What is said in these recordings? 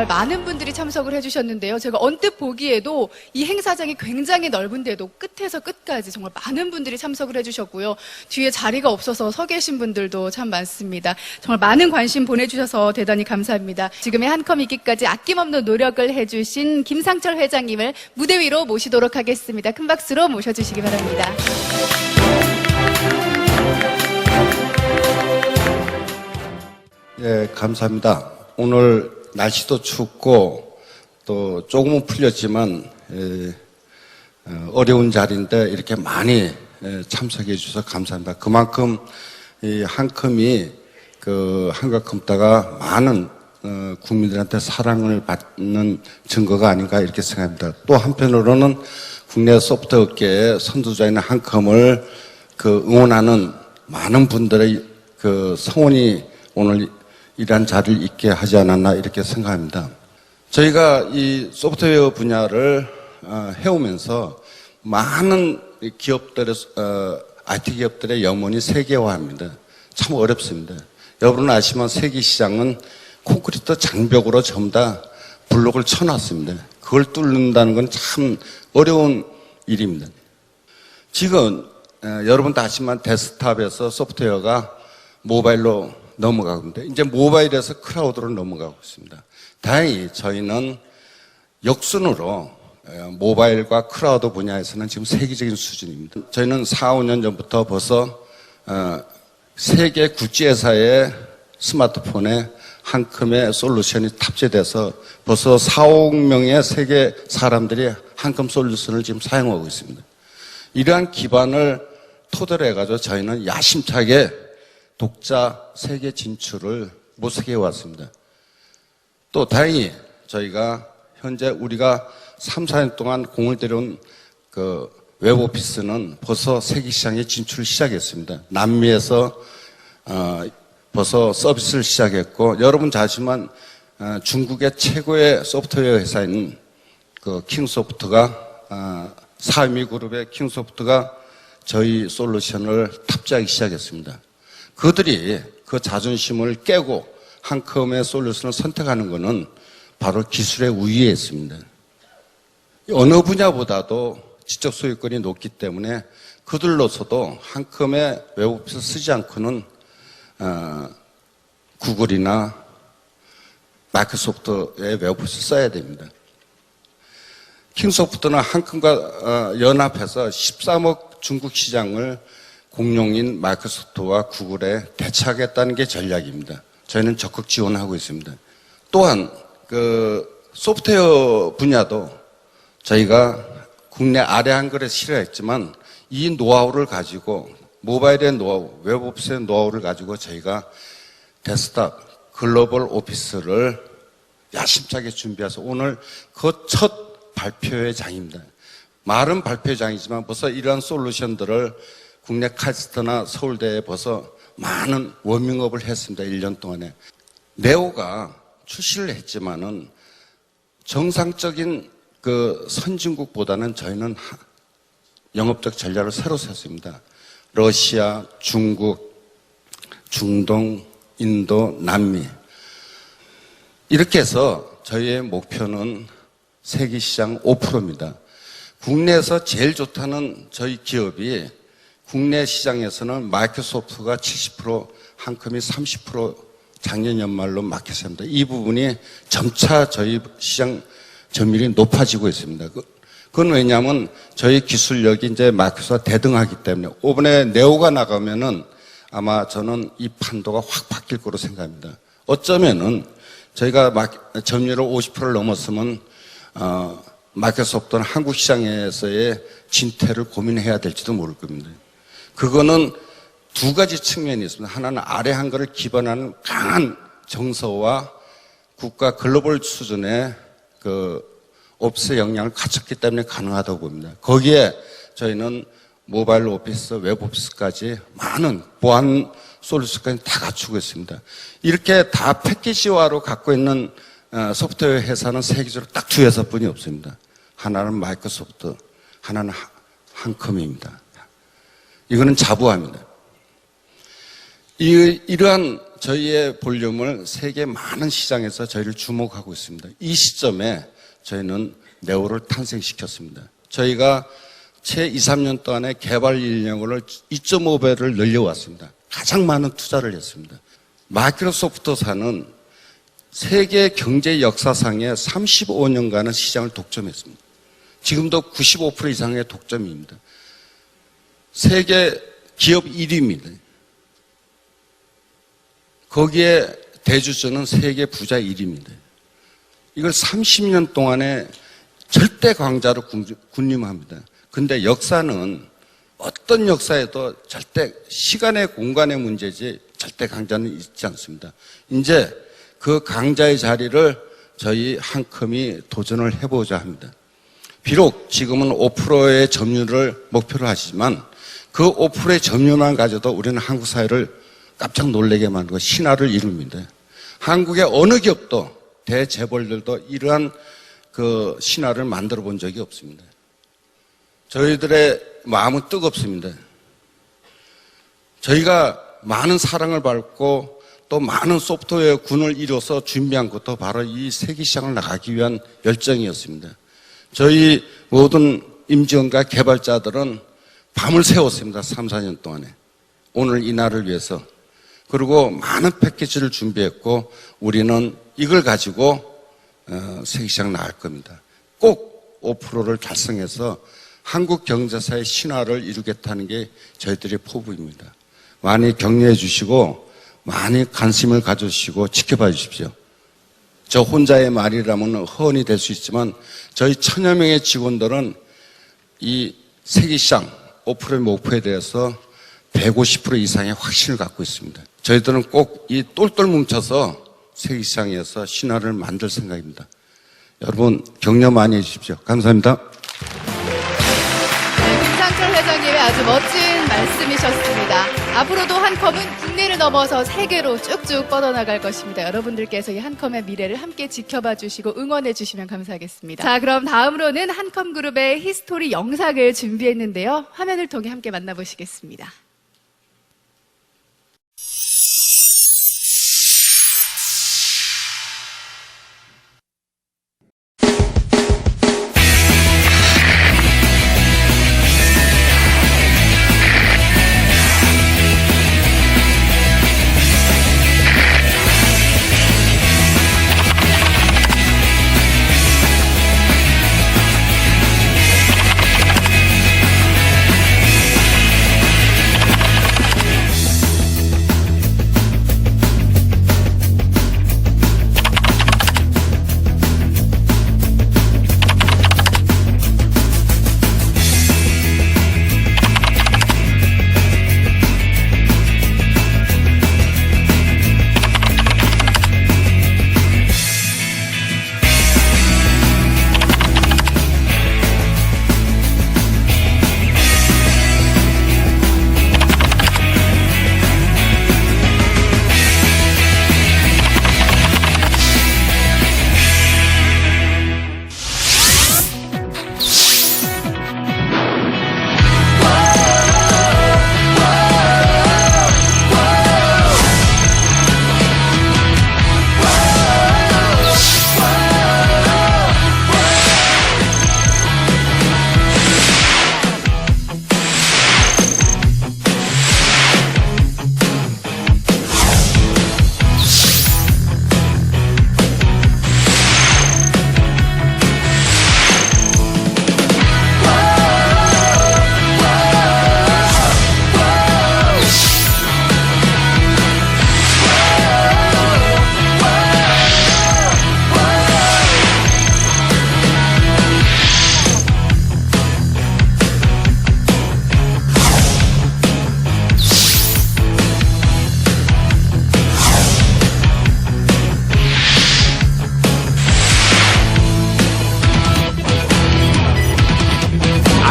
정말 많은 분들이 참석을 해주셨는데요. 제가 언뜻 보기에도 이 행사장이 굉장히 넓은데도 끝에서 끝까지 정말 많은 분들이 참석을 해주셨고요. 뒤에 자리가 없어서 서 계신 분들도 참 많습니다. 정말 많은 관심 보내주셔서 대단히 감사합니다. 지금의 한컴 있기까지 아낌없는 노력을 해주신 김상철 회장님을 무대 위로 모시도록 하겠습니다. 큰 박수로 모셔주시기 바랍니다. 예, 감사합니다. 오늘 날씨도 춥고 또 조금은 풀렸지만 어려운 자리인데 이렇게 많이 참석해 주셔서 감사합니다. 그만큼 이 한컴이 그 한가컴다가 많은 국민들한테 사랑을 받는 증거가 아닌가 이렇게 생각합니다. 또 한편으로는 국내 소프트웨어 업계의 선두자인 한컴을 그 응원하는 많은 분들의 그 성원이 오늘 이러한 자리를 있게 하지 않았나 이렇게 생각합니다. 저희가 이 소프트웨어 분야를 해오면서 많은 기업들의 IT 기업들의 염원이 세계화합니다. 참 어렵습니다. 여러분 아시면 세계 시장은 콘크리트 장벽으로 전부 다 블록을 쳐놨습니다. 그걸 뚫는다는 건 참 어려운 일입니다. 지금 여러분도 아시지만 데스크탑에서 소프트웨어가 모바일로 넘어가고 있는데 이제 모바일에서 클라우드로 넘어가고 있습니다. 다행히 저희는 역순으로 모바일과 클라우드 분야에서는 지금 세계적인 수준입니다. 저희는 4, 5년 전부터 벌써 세계 국제회사의 스마트폰에 한컴의 솔루션이 탑재돼서 벌써 4억 명의 세계 사람들이 한컴 솔루션을 지금 사용하고 있습니다. 이러한 기반을 토대로 해가지고 저희는 야심차게 독자 세계 진출을 모색해 왔습니다. 또 다행히 저희가 현재 우리가 3, 4년 동안 공을 들여온 그 웹오피스는 벌써 세계 시장에 진출을 시작했습니다. 남미에서 벌써 서비스를 시작했고 여러분 잘 아시지만 중국의 최고의 소프트웨어 회사인 그 킹소프트가 사미 그룹의 킹소프트가 저희 솔루션을 탑재하기 시작했습니다. 그들이 그 자존심을 깨고 한컴의 솔루션을 선택하는 것은 바로 기술의 우위에 있습니다. 어느 분야보다도 지적 소유권이 높기 때문에 그들로서도 한컴의 웹오피스 쓰지 않고는 구글이나 마이크로소프트의 웹오피스 써야 됩니다. 킹소프트는 한컴과 연합해서 13억 중국 시장을 공룡인 마이크로소프트와 구글에 대처하겠다는 게 전략입니다. 저희는 적극 지원하고 있습니다. 또한 그 소프트웨어 분야도 저희가 국내 아래 한글에 실현했지만 이 노하우를 가지고 모바일의 노하우, 웹오피스의 노하우를 가지고 저희가 데스크탑 글로벌 오피스를 야심차게 준비해서 오늘 그 첫 발표회 장입니다. 말은 발표회 장이지만 벌써 이러한 솔루션들을 국내 카이스트나 서울대에 벌써 많은 워밍업을 했습니다. 1년 동안에. 네오가 출시를 했지만은 정상적인 그 선진국보다는 저희는 영업적 전략을 새로 세웠습니다. 러시아, 중국, 중동, 인도, 남미. 이렇게 해서 저희의 목표는 세계 시장 5%입니다. 국내에서 제일 좋다는 저희 기업이 국내 시장에서는 마이크로소프트가 70%, 한컴이 30% 작년 연말로 마켓입니다. 이 부분이 점차 저희 시장 점유율이 높아지고 있습니다. 그건 왜냐하면 저희 기술력이 이제 마이크로소프트가 대등하기 때문에 이번에 네오가 나가면은 아마 저는 이 판도가 확 바뀔 거로 생각합니다. 어쩌면은 저희가 점유율을 50%를 넘었으면 마이크로소프트는 한국 시장에서의 진퇴를 고민해야 될지도 모를 겁니다. 그거는 두 가지 측면이 있습니다. 하나는 아래 한글을 기반하는 강한 정서와 국가 글로벌 수준의 그 오피스 역량을 갖췄기 때문에 가능하다고 봅니다. 거기에 저희는 모바일 오피스, 웹 오피스까지 많은 보안 솔루션까지 다 갖추고 있습니다. 이렇게 다 패키지화로 갖고 있는 소프트웨어 회사는 세계적으로 딱 두 회사뿐이 없습니다. 하나는 마이크로소프트, 하나는 한컴입니다. 이거는 자부합니다. 이러한 저희의 볼륨을 세계 많은 시장에서 저희를 주목하고 있습니다. 이 시점에 저희는 네오를 탄생시켰습니다. 저희가 채 2, 3년 동안에 개발 인력을 2.5배를 늘려왔습니다. 가장 많은 투자를 했습니다. 마이크로소프트사는 세계 경제 역사상에 35년간은 시장을 독점했습니다. 지금도 95% 이상의 독점입니다. 세계 기업 1위입니다. 거기에 대주주는 세계 부자 1위입니다. 이걸 30년 동안에 절대 강자로 군림합니다. 근데 역사는 어떤 역사에도 절대 시간의 공간의 문제지 절대 강자는 있지 않습니다. 이제 그 강자의 자리를 저희 한컴이 도전을 해보자 합니다. 비록 지금은 5%의 점유율을 목표로 하시지만 그 5%의 점유율만 가져도 우리는 한국 사회를 깜짝 놀라게 만들고 신화를 이룹니다. 한국의 어느 기업도 대재벌들도 이러한 그 신화를 만들어 본 적이 없습니다. 저희들의 마음은 뜨겁습니다. 저희가 많은 사랑을 받고 또 많은 소프트웨어 군을 이뤄서 준비한 것도 바로 이 세계시장을 나가기 위한 열정이었습니다. 저희 모든 임직원과 개발자들은 밤을 새웠습니다. 3, 4년 동안에. 오늘 이 날을 위해서. 그리고 많은 패키지를 준비했고 우리는 이걸 가지고 세계시장 나갈 겁니다. 꼭 5%를 달성해서 한국 경제사의 신화를 이루겠다는 게 저희들의 포부입니다. 많이 격려해 주시고 많이 관심을 가져주시고 지켜봐 주십시오. 저 혼자의 말이라면 허언이 될 수 있지만 저희 1000여 명의 직원들은 이 세계시장 5%의 목표에 대해서 150% 이상의 확신을 갖고 있습니다. 저희들은 꼭 이 똘똘 뭉쳐서 세계시장에서 신화를 만들 생각입니다. 여러분 격려 많이 해주십시오. 감사합니다. 김상철 회장님의 아주 멋진 말씀이셨습니다. 앞으로도 한컴은 국내를 넘어서 세계로 쭉쭉 뻗어나갈 것입니다. 여러분들께서 이 한컴의 미래를 함께 지켜봐 주시고 응원해 주시면 감사하겠습니다. 자, 그럼 다음으로는 한컴그룹의 히스토리 영상을 준비했는데요. 화면을 통해 함께 만나보시겠습니다.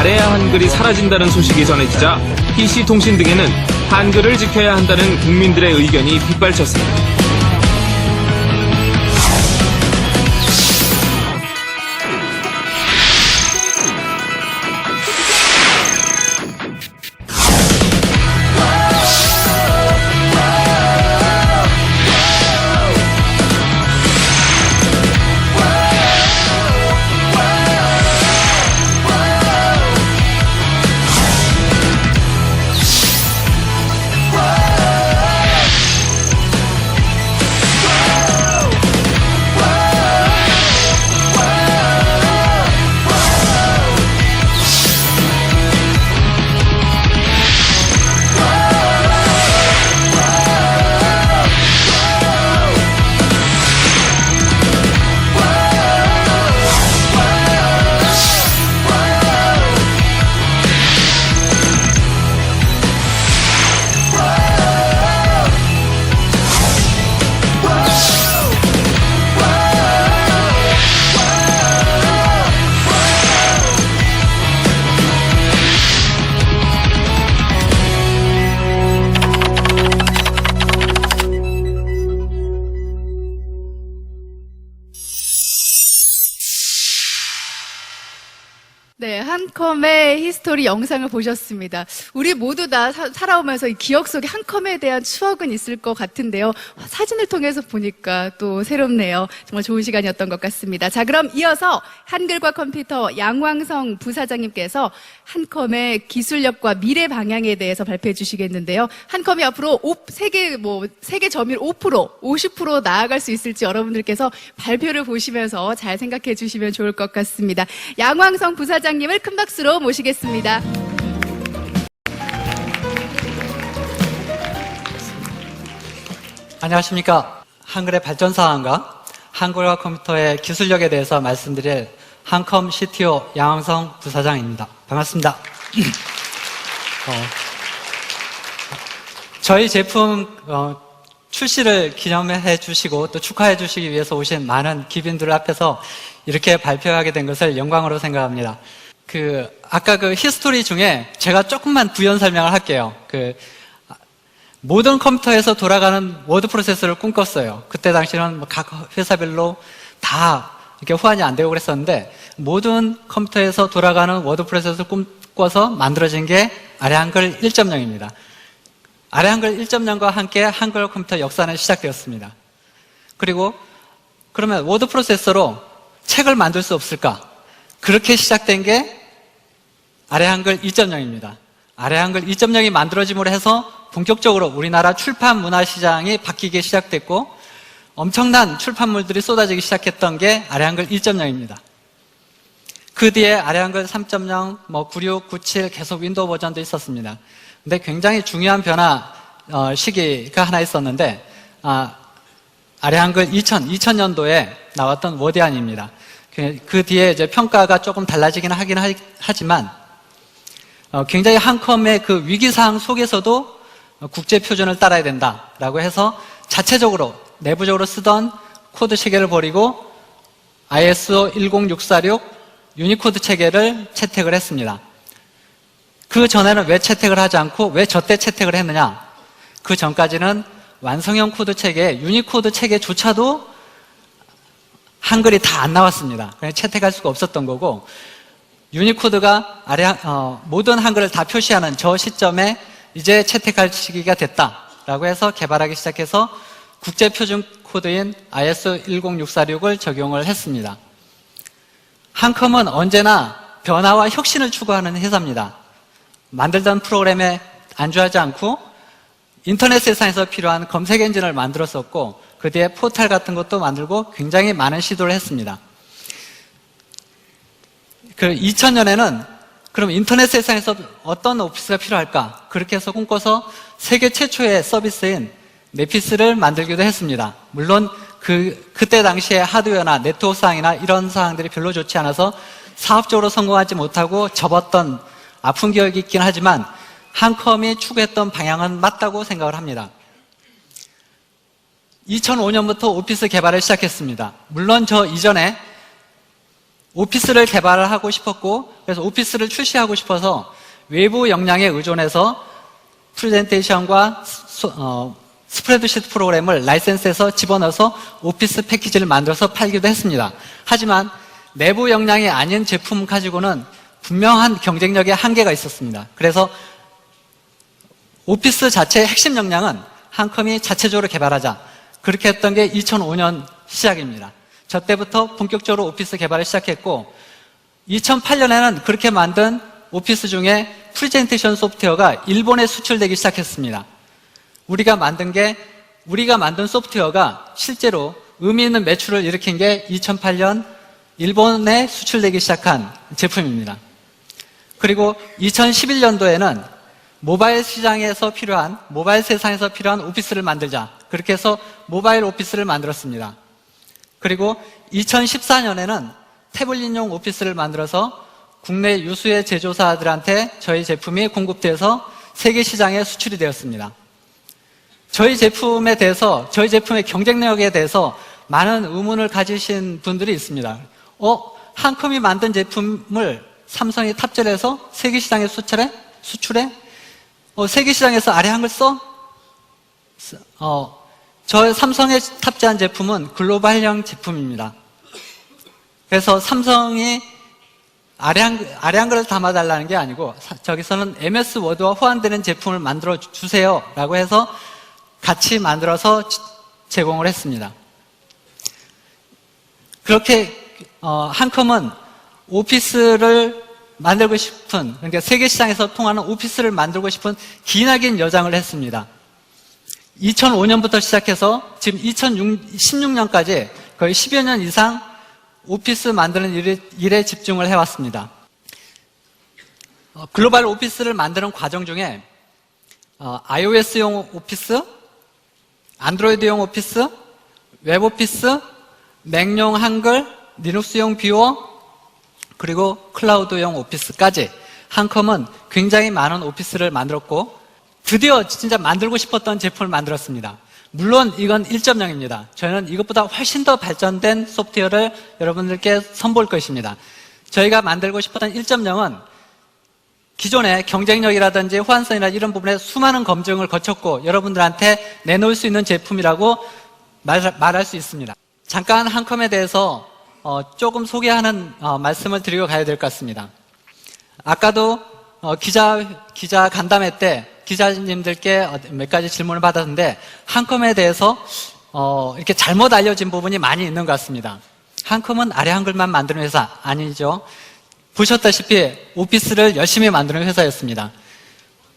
아래야 한글이 사라진다는 소식이 전해지자 PC통신 등에는 한글을 지켜야 한다는 국민들의 의견이 빗발쳤습니다. 한컴의 히스토리 영상을 보셨습니다. 우리 모두 다 살아오면서 이 기억 속에 한컴에 대한 추억은 있을 것 같은데요. 사진을 통해서 보니까 또 새롭네요. 정말 좋은 시간이었던 것 같습니다. 자, 그럼 이어서 한글과 컴퓨터 양왕성 부사장님께서 한컴의 기술력과 미래 방향에 대해서 발표해 주시겠는데요. 한컴이 앞으로 세계 점유율 5%, 50% 나아갈 수 있을지 여러분들께서 발표를 보시면서 잘 생각해 주시면 좋을 것 같습니다. 양왕성 부사장님을 큰 박수로 모시겠습니다. 안녕하십니까. 한글의 발전 사항과 한글과 컴퓨터의 기술력에 대해서 말씀드릴 한컴 CTO 양왕성 부사장입니다. 반갑습니다. 저희 제품 출시를 기념해 주시고 또 축하해 주시기 위해서 오신 많은 기빈들 앞에서 이렇게 발표하게 된 것을 영광으로 생각합니다. 아까 히스토리 중에 제가 조금만 부연 설명을 할게요. 모든 컴퓨터에서 돌아가는 워드 프로세서를 꿈꿨어요. 그때 당시는 각 회사별로 다 이렇게 호환이 안 되고 그랬었는데, 모든 컴퓨터에서 돌아가는 워드 프로세서를 꿈꿔서 만들어진 게 아래 한글 1.0입니다. 아래 한글 1.0과 함께 한글 컴퓨터 역사는 시작되었습니다. 그리고 그러면 워드 프로세서로 책을 만들 수 없을까? 그렇게 시작된 게 아래 한글 2.0입니다. 아래 한글 2.0이 만들어짐으로 해서 본격적으로 우리나라 출판 문화 시장이 바뀌기 시작됐고, 엄청난 출판물들이 쏟아지기 시작했던 게 아래 한글 1.0입니다. 그 뒤에 아래 한글 3.0, 96, 97 계속 윈도우 버전도 있었습니다. 근데 굉장히 중요한 변화 시기가 하나 있었는데, 아래 한글 2000년도에 나왔던 워디안입니다. 그 뒤에 이제 평가가 조금 달라지긴 하지만 굉장히 한컴의 그 위기사항 속에서도 국제 표준을 따라야 된다라고 해서 자체적으로 내부적으로 쓰던 코드 체계를 버리고 ISO 10646 유니코드 체계를 채택을 했습니다. 그 전에는 왜 채택을 하지 않고 왜 저때 채택을 했느냐? 그 전까지는 완성형 코드 체계, 유니코드 체계조차도 한글이 다 안 나왔습니다. 그래서 채택할 수가 없었던 거고, 유니코드가 모든 한글을 다 표시하는 저 시점에 이제 채택할 시기가 됐다라고 해서 개발하기 시작해서 국제 표준 코드인 ISO 10646을 적용을 했습니다. 한컴은 언제나 변화와 혁신을 추구하는 회사입니다. 만들던 프로그램에 안주하지 않고 인터넷 세상에서 필요한 검색 엔진을 만들었었고, 그 뒤에 포털 같은 것도 만들고 굉장히 많은 시도를 했습니다. 2000년에는 그럼 인터넷 세상에서 어떤 오피스가 필요할까? 그렇게 해서 꿈꿔서 세계 최초의 서비스인 네피스를 만들기도 했습니다. 물론 그때 당시에 하드웨어나 네트워크 사항이나 이런 사항들이 별로 좋지 않아서 사업적으로 성공하지 못하고 접었던 아픈 기억이 있긴 하지만 한컴이 추구했던 방향은 맞다고 생각을 합니다. 2005년부터 오피스 개발을 시작했습니다. 물론 저 이전에 오피스를 개발을 하고 싶었고, 그래서 오피스를 출시하고 싶어서 외부 역량에 의존해서 프레젠테이션과 스프레드시트 프로그램을 라이센스해서 집어넣어서 오피스 패키지를 만들어서 팔기도 했습니다. 하지만 내부 역량이 아닌 제품 가지고는 분명한 경쟁력의 한계가 있었습니다. 그래서 오피스 자체의 핵심 역량은 한컴이 자체적으로 개발하자, 그렇게 했던 게 2005년 시작입니다. 저 때부터 본격적으로 오피스 개발을 시작했고, 2008년에는 그렇게 만든 오피스 중에 프레젠테이션 소프트웨어가 일본에 수출되기 시작했습니다. 우리가 만든 소프트웨어가 실제로 의미 있는 매출을 일으킨 게 2008년 일본에 수출되기 시작한 제품입니다. 그리고 2011년도에는 모바일 세상에서 필요한 오피스를 만들자, 그렇게 해서 모바일 오피스를 만들었습니다. 그리고 2014년에는 태블릿용 오피스를 만들어서 국내 유수의 제조사들한테 저희 제품이 공급돼서 세계 시장에 수출이 되었습니다. 저희 제품의 경쟁력에 대해서 많은 의문을 가지신 분들이 있습니다. 한컴이 만든 제품을 삼성이 탑재를 해서 세계 시장에 수출해? 세계 시장에서 아래 한글 써? 저 삼성에 탑재한 제품은 글로벌형 제품입니다. 그래서 삼성이 아래 한글을 담아달라는 게 아니고 저기서는 MS 워드와 호환되는 제품을 만들어 주세요라고 해서 같이 만들어서 제공을 했습니다. 그렇게 한컴은 오피스를 만들고 싶은, 그러니까 세계 시장에서 통하는 오피스를 만들고 싶은 기나긴 여정을 했습니다. 2005년부터 시작해서 지금 2016년까지 거의 10여 년 이상 오피스 만드는 일에 집중을 해왔습니다. 글로벌 오피스를 만드는 과정 중에 iOS용 오피스, 안드로이드용 오피스, 웹 오피스, 맥용 한글, 리눅스용 뷰어, 그리고 클라우드용 오피스까지 한컴은 굉장히 많은 오피스를 만들었고 드디어 진짜 만들고 싶었던 제품을 만들었습니다. 물론 이건 1.0입니다. 저희는 이것보다 훨씬 더 발전된 소프트웨어를 여러분들께 선보일 것입니다. 저희가 만들고 싶었던 1.0은 기존의 경쟁력이라든지 호환성이나 이런 부분에 수많은 검증을 거쳤고 여러분들한테 내놓을 수 있는 제품이라고 말할 수 있습니다. 잠깐 한컴에 대해서 조금 소개하는 말씀을 드리고 가야 될 것 같습니다. 아까도 기자 간담회 때 기자님들께 몇 가지 질문을 받았는데 한컴에 대해서 이렇게 잘못 알려진 부분이 많이 있는 것 같습니다. 한컴은 아래 한글만 만드는 회사 아니죠. 보셨다시피 오피스를 열심히 만드는 회사였습니다.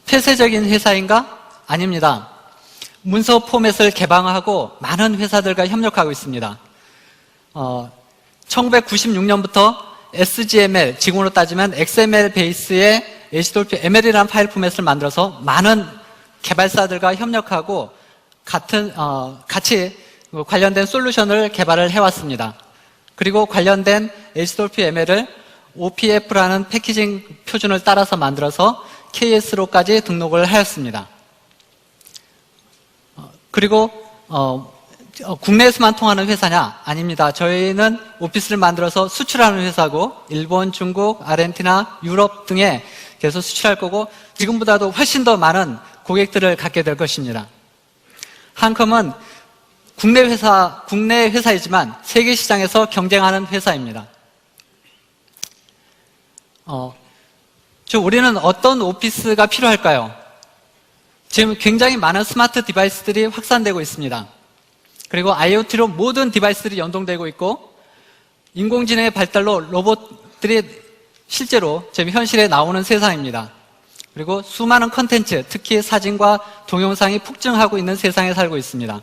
폐쇄적인 회사인가? 아닙니다. 문서 포맷을 개방하고 많은 회사들과 협력하고 있습니다. 1996년부터 SGML, 지금으로 따지면 XML 베이스의 HTTP ML이라는 파일 포맷을 만들어서 많은 개발사들과 협력하고 같이 관련된 솔루션을 개발을 해왔습니다. 그리고 관련된 HTTP ML을 OPF라는 패키징 표준을 따라서 만들어서 KS로까지 등록을 하였습니다. 그리고 국내에서만 통하는 회사냐? 아닙니다. 저희는 오피스를 만들어서 수출하는 회사고 일본, 중국, 아르헨티나, 유럽 등에 계속 수출할 거고 지금보다도 훨씬 더 많은 고객들을 갖게 될 것입니다. 한컴은 국내 회사이지만 세계 시장에서 경쟁하는 회사입니다. 우리는 어떤 오피스가 필요할까요? 지금 굉장히 많은 스마트 디바이스들이 확산되고 있습니다. 그리고 IoT로 모든 디바이스들이 연동되고 있고 인공지능의 발달로 로봇들이 실제로 지금 현실에 나오는 세상입니다. 그리고 수많은 컨텐츠, 특히 사진과 동영상이 폭증하고 있는 세상에 살고 있습니다.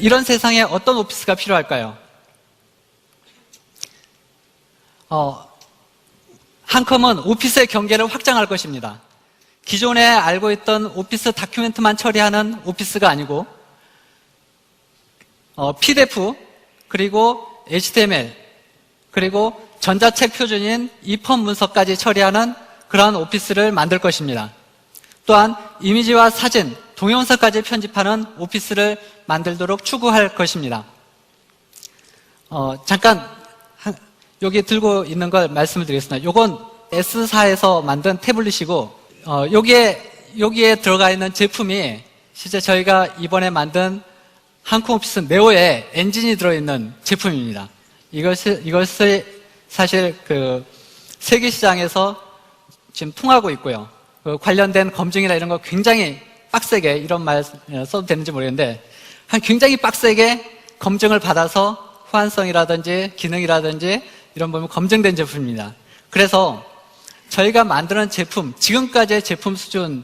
이런 세상에 어떤 오피스가 필요할까요? 한컴은 오피스의 경계를 확장할 것입니다. 기존에 알고 있던 오피스 다큐멘트만 처리하는 오피스가 아니고 PDF, 그리고 HTML, 그리고 전자책 표준인 EPUB 문서까지 처리하는 그러한 오피스를 만들 것입니다. 또한 이미지와 사진, 동영상까지 편집하는 오피스를 만들도록 추구할 것입니다. 잠깐 여기 들고 있는 걸 말씀을 드리겠습니다. 이건 S사에서 만든 태블릿이고 여기에 들어가 있는 제품이 실제 저희가 이번에 만든 한컴 오피스 네오에 엔진이 들어있는 제품입니다. 이것을 사실 세계 시장에서 지금 통하고 있고요. 관련된 검증이나 이런 거 굉장히 빡세게, 이런 말 써도 되는지 모르겠는데 굉장히 빡세게 검증을 받아서 호환성이라든지 기능이라든지 이런 부분 검증된 제품입니다. 그래서 저희가 만드는 제품, 지금까지의 제품 수준은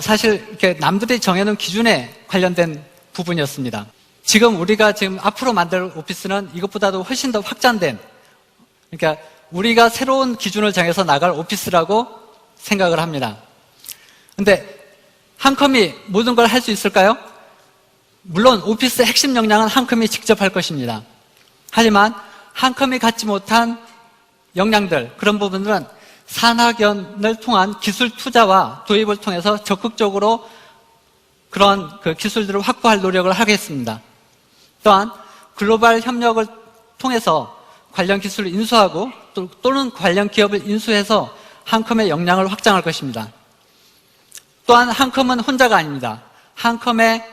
사실 이렇게 남들이 정해놓은 기준에 관련된 부분이었습니다. 우리가 지금 앞으로 만들 오피스는 이것보다도 훨씬 더 확장된, 그러니까 우리가 새로운 기준을 정해서 나갈 오피스라고 생각을 합니다. 근데 한컴이 모든 걸 할 수 있을까요? 물론 오피스 핵심 역량은 한컴이 직접 할 것입니다. 하지만 한컴이 갖지 못한 역량들, 그런 부분들은 산학연을 통한 기술 투자와 도입을 통해서 적극적으로 그런 기술들을 확보할 노력을 하겠습니다. 또한 글로벌 협력을 통해서 관련 기술을 인수하고 또는 관련 기업을 인수해서 한컴의 역량을 확장할 것입니다. 또한 한컴은 혼자가 아닙니다. 한컴의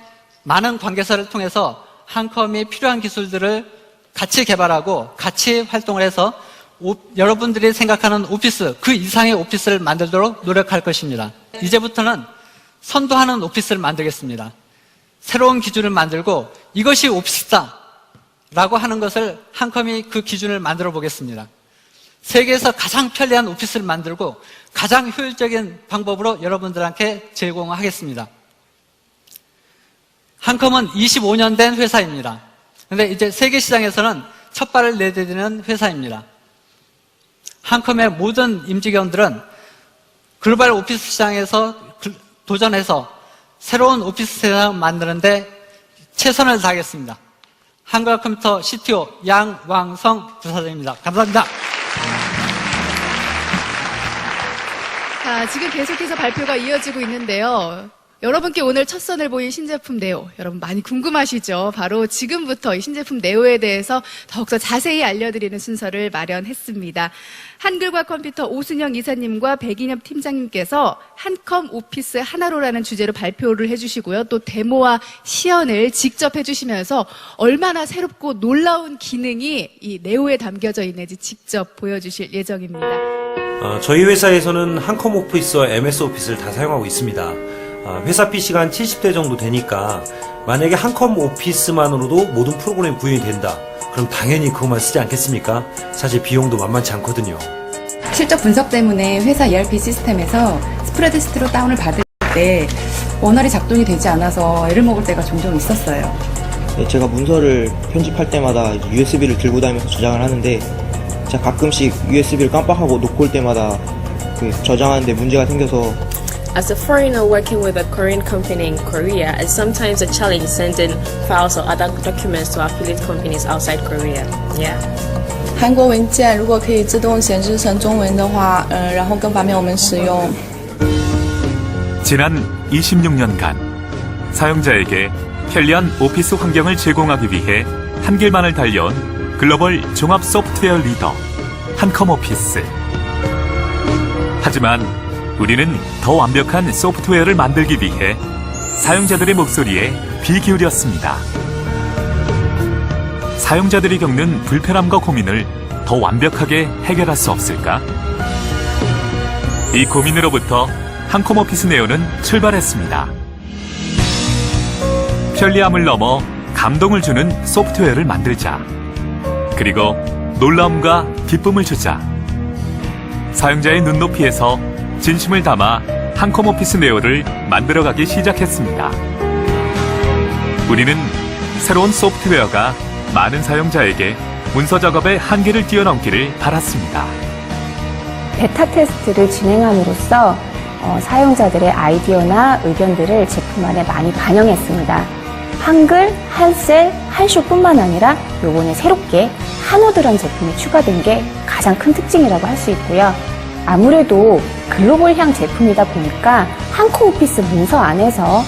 많은 관계사를 통해서 한컴이 필요한 기술들을 같이 개발하고 같이 활동을 해서 여러분들이 생각하는 오피스, 그 이상의 오피스를 만들도록 노력할 것입니다. 이제부터는 선도하는 오피스를 만들겠습니다. 새로운 기준을 만들고 이것이 오피스다 라고 하는 것을 한컴이 그 기준을 만들어 보겠습니다. 세계에서 가장 편리한 오피스를 만들고 가장 효율적인 방법으로 여러분들한테 제공하겠습니다. 한컴은 25년 된 회사입니다. 근데 이제 세계 시장에서는 첫 발을 내디디는 회사입니다. 한컴의 모든 임직원들은 글로벌 오피스 시장에서 도전해서 새로운 오피스 세상을 만드는데 최선을 다하겠습니다. 한국컴퓨터 CTO 양왕성 부사장입니다. 감사합니다. 자, 지금 계속해서 발표가 이어지고 있는데요. 여러분께 오늘 첫 선을 보인 신제품 네오, 여러분 많이 궁금하시죠? 바로 지금부터 이 신제품 네오에 대해서 더욱더 자세히 알려드리는 순서를 마련했습니다. 한글과 컴퓨터 오순영 이사님과 백인엽 팀장님께서 한컴 오피스 하나로라는 주제로 발표를 해주시고요. 또 데모와 시연을 직접 해주시면서 얼마나 새롭고 놀라운 기능이 이 네오에 담겨져 있는지 직접 보여주실 예정입니다. 저희 회사에서는 한컴 오피스와 MS 오피스를 다 사용하고 있습니다. 회사 PC가 한 70대 정도 되니까 만약에 한컴 오피스만으로도 모든 프로그램이 구현이 된다. 그럼 당연히 그것만 쓰지 않겠습니까? 사실 비용도 만만치 않거든요. 실적 분석 때문에 회사 ERP 시스템에서 스프레드시트로 다운을 받을 때 원활히 작동이 되지 않아서 애를 먹을 때가 종종 있었어요. 제가 문서를 편집할 때마다 USB를 들고 다니면서 저장을 하는데 제가 가끔씩 USB를 깜빡하고 놓고 올 때마다 저장하는데 문제가 생겨서 As a foreigner working with a Korean company in Korea, it's sometimes a challenge sending files or other documents to affiliate companies outside Korea. Yeah. 韩国文件如果可以自动显示成中文的话，然后更方便我们使用。 지난 26년간 사용자에게 편리한 오피스 환경을 제공하기 위해 한 길만을 달려온 글로벌 종합 소프트웨어 리더 한컴 오피스. 하지만 우리는 더 완벽한 소프트웨어를 만들기 위해 사용자들의 목소리에 귀 기울였습니다. 사용자들이 겪는 불편함과 고민을 더 완벽하게 해결할 수 없을까? 이 고민으로부터 한컴 오피스 네오는 출발했습니다. 편리함을 넘어 감동을 주는 소프트웨어를 만들자. 그리고 놀라움과 기쁨을 주자. 사용자의 눈높이에서 진심을 담아 한컴 오피스 네오를 만들어가기 시작했습니다. 우리는 새로운 소프트웨어가 많은 사용자에게 문서 작업의 한계를 뛰어넘기를 바랐습니다. 베타 테스트를 진행함으로써 사용자들의 아이디어나 의견들을 제품 안에 많이 반영했습니다. 한글, 한셀, 한쇼뿐만 아니라 요번에 새롭게 한워드라는 제품이 추가된 게 가장 큰 특징이라고 할 수 있고요. 아무래도 글로벌형 제품이다 보니까 한컴 오피스 문서 안에서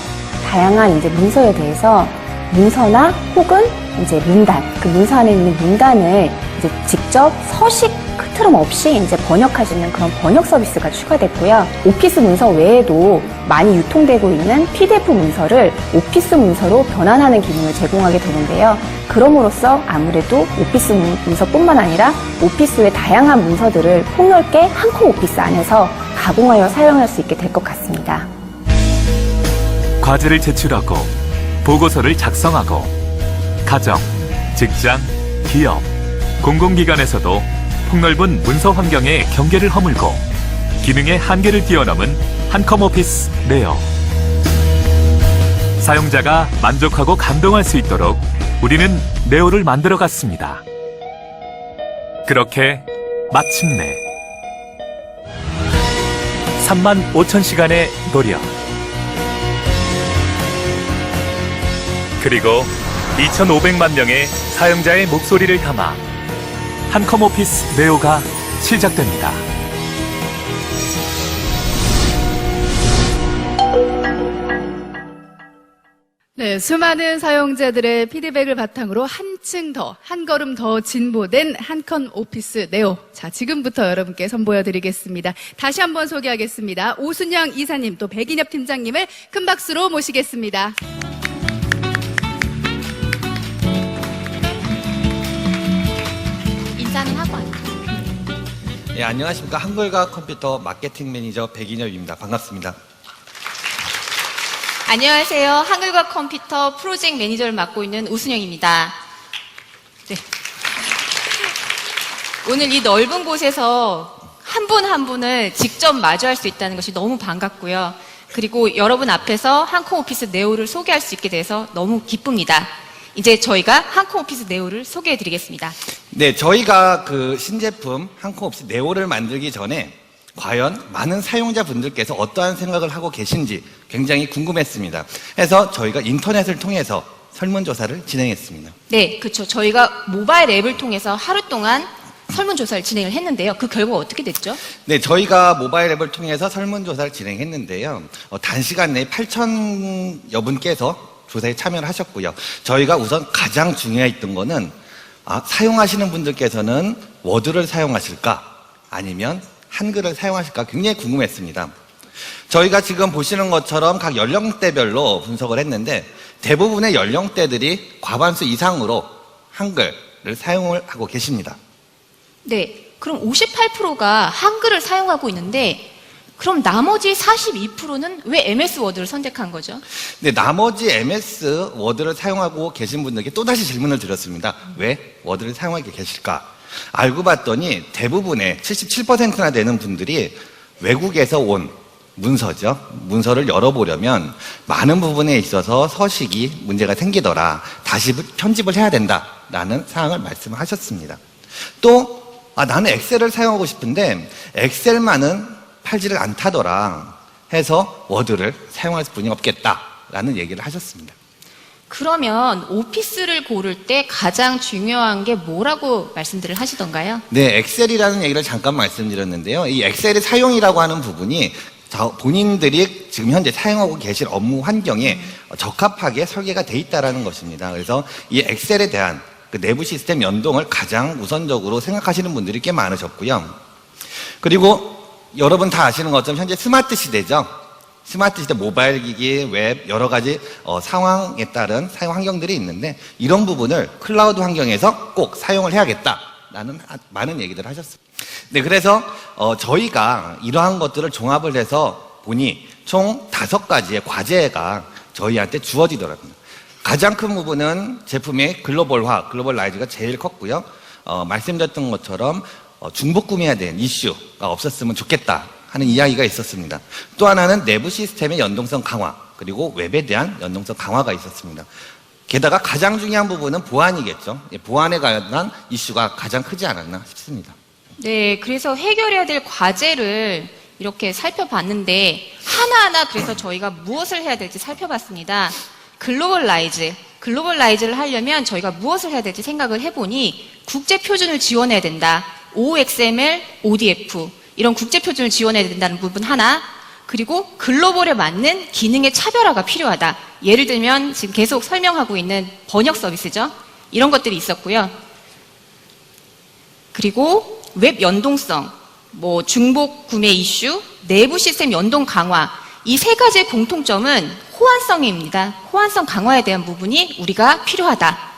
다양한 이제 문서에 대해서 문서나 혹은 이제 문단, 그 문서 안에 있는 문단을 이제 직접 서식 흐트럼 없이 이제 번역할 수 있는 그런 번역 서비스가 추가됐고요. 오피스 문서 외에도 많이 유통되고 있는 PDF 문서를 오피스 문서로 변환하는 기능을 제공하게 되는데요. 그럼으로써 아무래도 오피스 문서뿐만 아니라 오피스의 다양한 문서들을 폭넓게 한컴 오피스 안에서 가공하여 사용할 수 있게 될 것 같습니다. 과제를 제출하고 보고서를 작성하고 가정, 직장, 기업, 공공기관에서도 폭넓은 문서 환경의 경계를 허물고 기능의 한계를 뛰어넘은 한컴 오피스 네오. 사용자가 만족하고 감동할 수 있도록 우리는 네오를 만들어 갔습니다. 그렇게 마침내 35,000시간의 노력 그리고 2,500만 명의 사용자의 목소리를 담아 한컴 오피스 네오가 시작됩니다. 네, 수많은 사용자들의 피드백을 바탕으로 한층 더, 한 걸음 더 진보된 한컴 오피스 네오. 자, 지금부터 여러분께 선보여드리겠습니다. 다시 한번 소개하겠습니다. 오순영 이사님, 또 백인엽 팀장님을 큰 박수로 모시겠습니다. 예, 안녕하십니까. 한글과 컴퓨터 마케팅 매니저 백인엽입니다. 반갑습니다. 안녕하세요. 한글과 컴퓨터 프로젝트 매니저를 맡고 있는 우순영입니다. 네. 오늘 이 넓은 곳에서 한 분 한 분을 직접 마주할 수 있다는 것이 너무 반갑고요. 그리고 여러분 앞에서 한컴오피스 네오를 소개할 수 있게 돼서 너무 기쁩니다. 이제 저희가 한컴오피스 네오를 소개해 드리겠습니다. 네, 저희가 그 신제품 한컴오피스 네오를 만들기 전에 과연 많은 사용자분들께서 어떠한 생각을 하고 계신지 굉장히 궁금했습니다. 그래서 저희가 인터넷을 통해서 설문조사를 진행했습니다. 네, 그렇죠. 저희가 모바일 앱을 통해서 하루 동안 설문조사를 진행을 했는데요. 그 결과가 어떻게 됐죠? 네, 저희가 모바일 앱을 통해서 설문조사를 진행했는데요. 단시간 내에 8,000여 분께서 조사에 참여를 하셨고요. 저희가 우선 가장 중요했던 거는 사용하시는 분들께서는 워드를 사용하실까 아니면 한글을 사용하실까 굉장히 궁금했습니다. 저희가 지금 보시는 것처럼 각 연령대별로 분석을 했는데 대부분의 연령대들이 과반수 이상으로 한글을 사용을 하고 계십니다. 네, 그럼 58%가 한글을 사용하고 있는데 그럼 나머지 42%는 왜 MS 워드를 선택한 거죠? 네, 나머지 MS 워드를 사용하고 계신 분들께 또다시 질문을 드렸습니다. 왜 워드를 사용하고 계실까? 알고 봤더니 대부분의 77%나 되는 분들이 외국에서 온 문서죠. 문서를 열어보려면 많은 부분에 있어서 서식이 문제가 생기더라. 다시 편집을 해야 된다라는 사항을 말씀하셨습니다. 또 나는 엑셀을 사용하고 싶은데 엑셀만은 팔지를 않다더라 해서 워드를 사용할 분이 없겠다라는 얘기를 하셨습니다. 그러면 오피스를 고를 때 가장 중요한 게 뭐라고 말씀들을 하시던가요? 네, 엑셀이라는 얘기를 잠깐 말씀드렸는데요. 이 엑셀의 사용이라고 하는 부분이 본인들이 지금 현재 사용하고 계실 업무 환경에 적합하게 설계가 돼 있다는 것입니다. 그래서 이 엑셀에 대한 그 내부 시스템 연동을 가장 우선적으로 생각하시는 분들이 꽤 많으셨고요. 그리고 여러분 다 아시는 것처럼 현재 스마트 시대죠. 스마트 시대 모바일 기기, 웹 여러 가지 상황에 따른 사용 환경들이 있는데 이런 부분을 클라우드 환경에서 꼭 사용을 해야겠다라는 많은 얘기들을 하셨습니다. 네, 그래서 저희가 이러한 것들을 종합을 해서 보니 총 5가지의 과제가 저희한테 주어지더라고요. 가장 큰 부분은 제품의 글로벌화, 글로벌라이즈가 제일 컸고요. 말씀드렸던 것처럼 중복 구매해야 되는 이슈가 없었으면 좋겠다 하는 이야기가 있었습니다. 또 하나는 내부 시스템의 연동성 강화, 그리고 웹에 대한 연동성 강화가 있었습니다. 게다가 가장 중요한 부분은 보안이겠죠. 보안에 관한 이슈가 가장 크지 않았나 싶습니다. 네, 그래서 해결해야 될 과제를 이렇게 살펴봤는데 하나하나 그래서 저희가 무엇을 해야 될지 살펴봤습니다. 글로벌라이즈를 하려면 저희가 무엇을 해야 될지 생각을 해보니 국제 표준을 지원해야 된다. OXML, ODF 이런 국제 표준을 지원해야 된다는 부분 하나, 그리고 글로벌에 맞는 기능의 차별화가 필요하다. 예를 들면 지금 계속 설명하고 있는 번역 서비스죠. 이런 것들이 있었고요. 그리고 웹 연동성, 중복 구매 이슈, 내부 시스템 연동 강화, 이 3가지의 공통점은 호환성입니다. 호환성 강화에 대한 부분이 우리가 필요하다.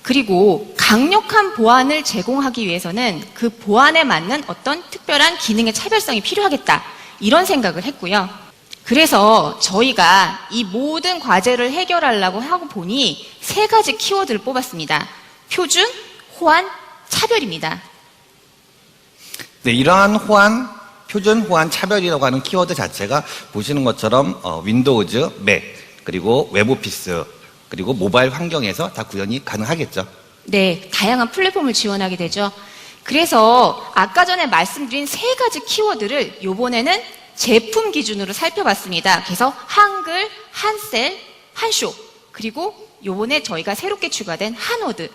그리고 강력한 보안을 제공하기 위해서는 그 보안에 맞는 어떤 특별한 기능의 차별성이 필요하겠다. 이런 생각을 했고요. 그래서 저희가 이 모든 과제를 해결하려고 하고 보니 3가지 키워드를 뽑았습니다. 표준, 호환, 차별입니다. 네, 이러한 표준 호환 차별이라고 하는 키워드 자체가 보시는 것처럼 윈도우즈, 맥, 그리고 웹오피스, 그리고 모바일 환경에서 다 구현이 가능하겠죠. 네, 다양한 플랫폼을 지원하게 되죠. 그래서 아까 전에 말씀드린 3가지 키워드를 이번에는 제품 기준으로 살펴봤습니다. 그래서 한글, 한셀, 한쇼, 그리고 이번에 저희가 새롭게 추가된 한워드,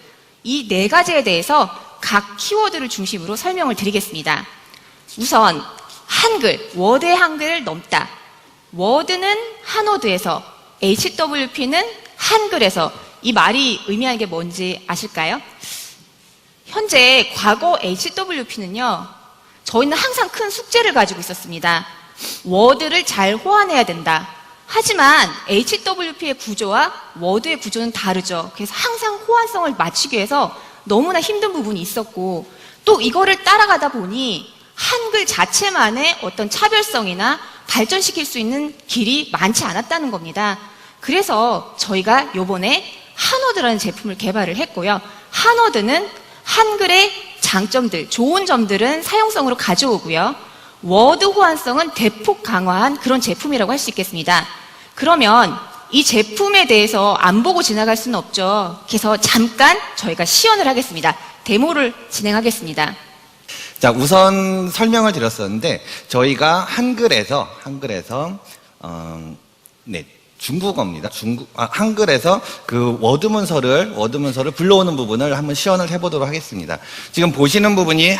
이 4가지에 대해서 각 키워드를 중심으로 설명을 드리겠습니다. 우선 한글, 워드의 한글을 넘다. 워드는 한워드에서, HWP는 한글에서. 이 말이 의미하는 게 뭔지 아실까요? 현재 과거 HWP는요, 저희는 항상 큰 숙제를 가지고 있었습니다. 워드를 잘 호환해야 된다. 하지만 HWP의 구조와 워드의 구조는 다르죠. 그래서 항상 호환성을 맞추기 위해서 너무나 힘든 부분이 있었고, 또 이거를 따라가다 보니 한글 자체만의 어떤 차별성이나 발전시킬 수 있는 길이 많지 않았다는 겁니다. 그래서 저희가 요번에 한워드라는 제품을 개발을 했고요. 한워드는 한글의 장점들, 좋은 점들은 사용성으로 가져오고요. 워드 호환성은 대폭 강화한 그런 제품이라고 할 수 있겠습니다. 그러면 이 제품에 대해서 안 보고 지나갈 수는 없죠. 그래서 잠깐 저희가 시연을 하겠습니다. 데모를 진행하겠습니다. 자, 우선 설명을 드렸었는데 저희가 한글에서 중국어입니다. 한글에서 그 워드 문서를 불러오는 부분을 한번 시연을 해보도록 하겠습니다. 지금 보시는 부분이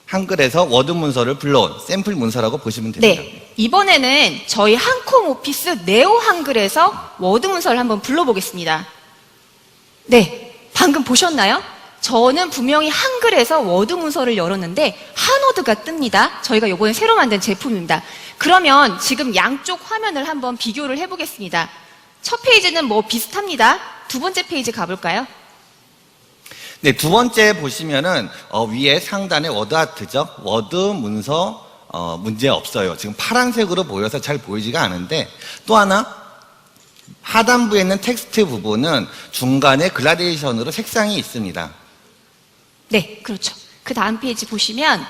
한글에서 워드 문서를 불러온 샘플 문서라고 보시면 됩니다. 네, 이번에는 저희 한컴 오피스 네오 한글에서 워드 문서를 한번 불러보겠습니다. 네, 방금 보셨나요? 저는 분명히 한글에서 워드 문서를 열었는데 한워드가 뜹니다. 저희가 이번에 새로 만든 제품입니다. 그러면 지금 양쪽 화면을 한번 비교를 해보겠습니다. 첫 페이지는 뭐 비슷합니다. 두 번째 페이지 가볼까요? 네, 두 번째 보시면은 위에 상단에 워드 아트죠. 워드 문서 문제 없어요. 지금 파란색으로 보여서 잘 보이지가 않은데, 또 하나 하단부에 있는 텍스트 부분은 중간에 글라데이션으로 색상이 있습니다. 네, 그렇죠. 그 다음 페이지 보시면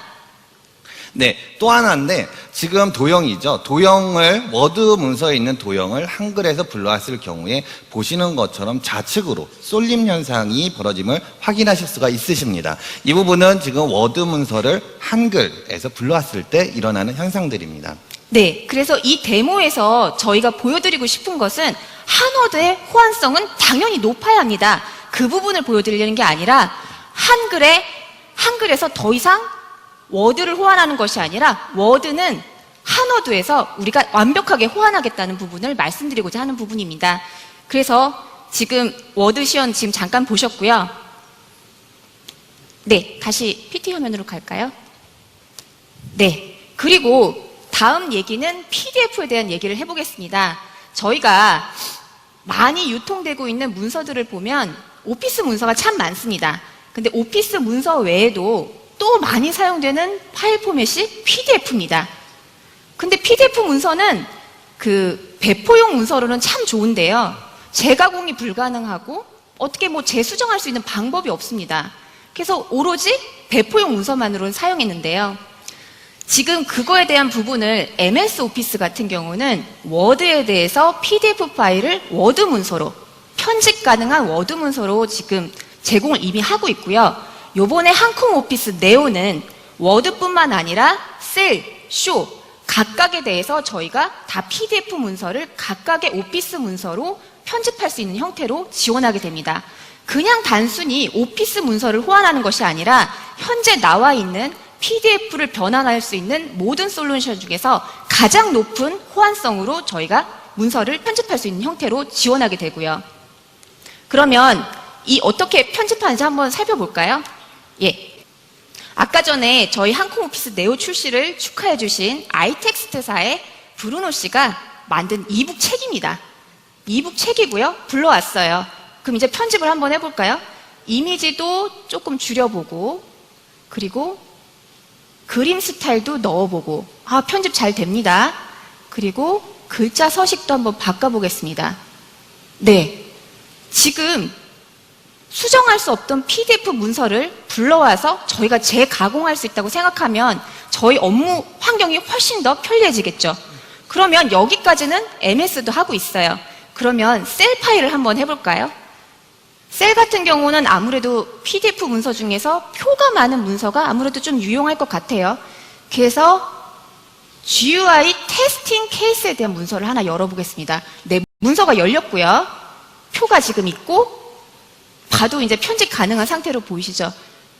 네, 또 하나인데 지금 도형이죠. 도형을 워드 문서에 있는 도형을 한글에서 불러왔을 경우에 보시는 것처럼 좌측으로 쏠림 현상이 벌어짐을 확인하실 수가 있으십니다. 이 부분은 지금 워드 문서를 한글에서 불러왔을 때 일어나는 현상들입니다. 네, 그래서 이 데모에서 저희가 보여드리고 싶은 것은 한워드의 호환성은 당연히 높아야 합니다. 그 부분을 보여드리려는 게 아니라 한글에서 더 이상 워드를 호환하는 것이 아니라 워드는 한워드에서 우리가 완벽하게 호환하겠다는 부분을 말씀드리고자 하는 부분입니다. 그래서 지금 워드 시연 지금 잠깐 보셨고요. 네, 다시 PT 화면으로 갈까요? 네, 그리고 다음 얘기는 PDF에 대한 얘기를 해보겠습니다. 저희가 많이 유통되고 있는 문서들을 보면 오피스 문서가 참 많습니다. 근데 오피스 문서 외에도 또 많이 사용되는 파일 포맷이 PDF입니다. 근데 PDF 문서는 그 배포용 문서로는 참 좋은데요. 재가공이 불가능하고 어떻게 뭐 재수정할 수 있는 방법이 없습니다. 그래서 오로지 배포용 문서만으로는 사용했는데요. 지금 그거에 대한 부분을 MS 오피스 같은 경우는 워드에 대해서 PDF 파일을 워드 문서로, 편집 가능한 워드 문서로 지금 제공을 이미 하고 있고요. 요번에 한컴 오피스 네오는 워드뿐만 아니라 셀, 쇼 각각에 대해서 저희가 다 PDF 문서를 각각의 오피스 문서로 편집할 수 있는 형태로 지원하게 됩니다. 그냥 단순히 오피스 문서를 호환하는 것이 아니라 현재 나와 있는 PDF를 변환할 수 있는 모든 솔루션 중에서 가장 높은 호환성으로 저희가 문서를 편집할 수 있는 형태로 지원하게 되고요. 그러면 이 어떻게 편집하는지 한번 살펴볼까요? 예. 아까 전에 저희 한컴 오피스 네오 출시를 축하해 주신 아이텍스트사의 브루노 씨가 만든 이북 책입니다. 이북 책이고요. 불러왔어요. 그럼 이제 편집을 한번 해볼까요? 이미지도 조금 줄여보고, 그리고 그림 스타일도 넣어보고, 편집 잘 됩니다. 그리고 글자 서식도 한번 바꿔보겠습니다. 네. 지금 수정할 수 없던 PDF 문서를 불러와서 저희가 재가공할 수 있다고 생각하면 저희 업무 환경이 훨씬 더 편리해지겠죠. 그러면 여기까지는 MS도 하고 있어요. 그러면 셀 파일을 한번 해볼까요? 셀 같은 경우는 아무래도 PDF 문서 중에서 표가 많은 문서가 아무래도 좀 유용할 것 같아요. 그래서 GUI 테스팅 케이스에 대한 문서를 하나 열어보겠습니다. 네, 문서가 열렸고요. 표가 지금 있고 봐도 이제 편집 가능한 상태로 보이시죠?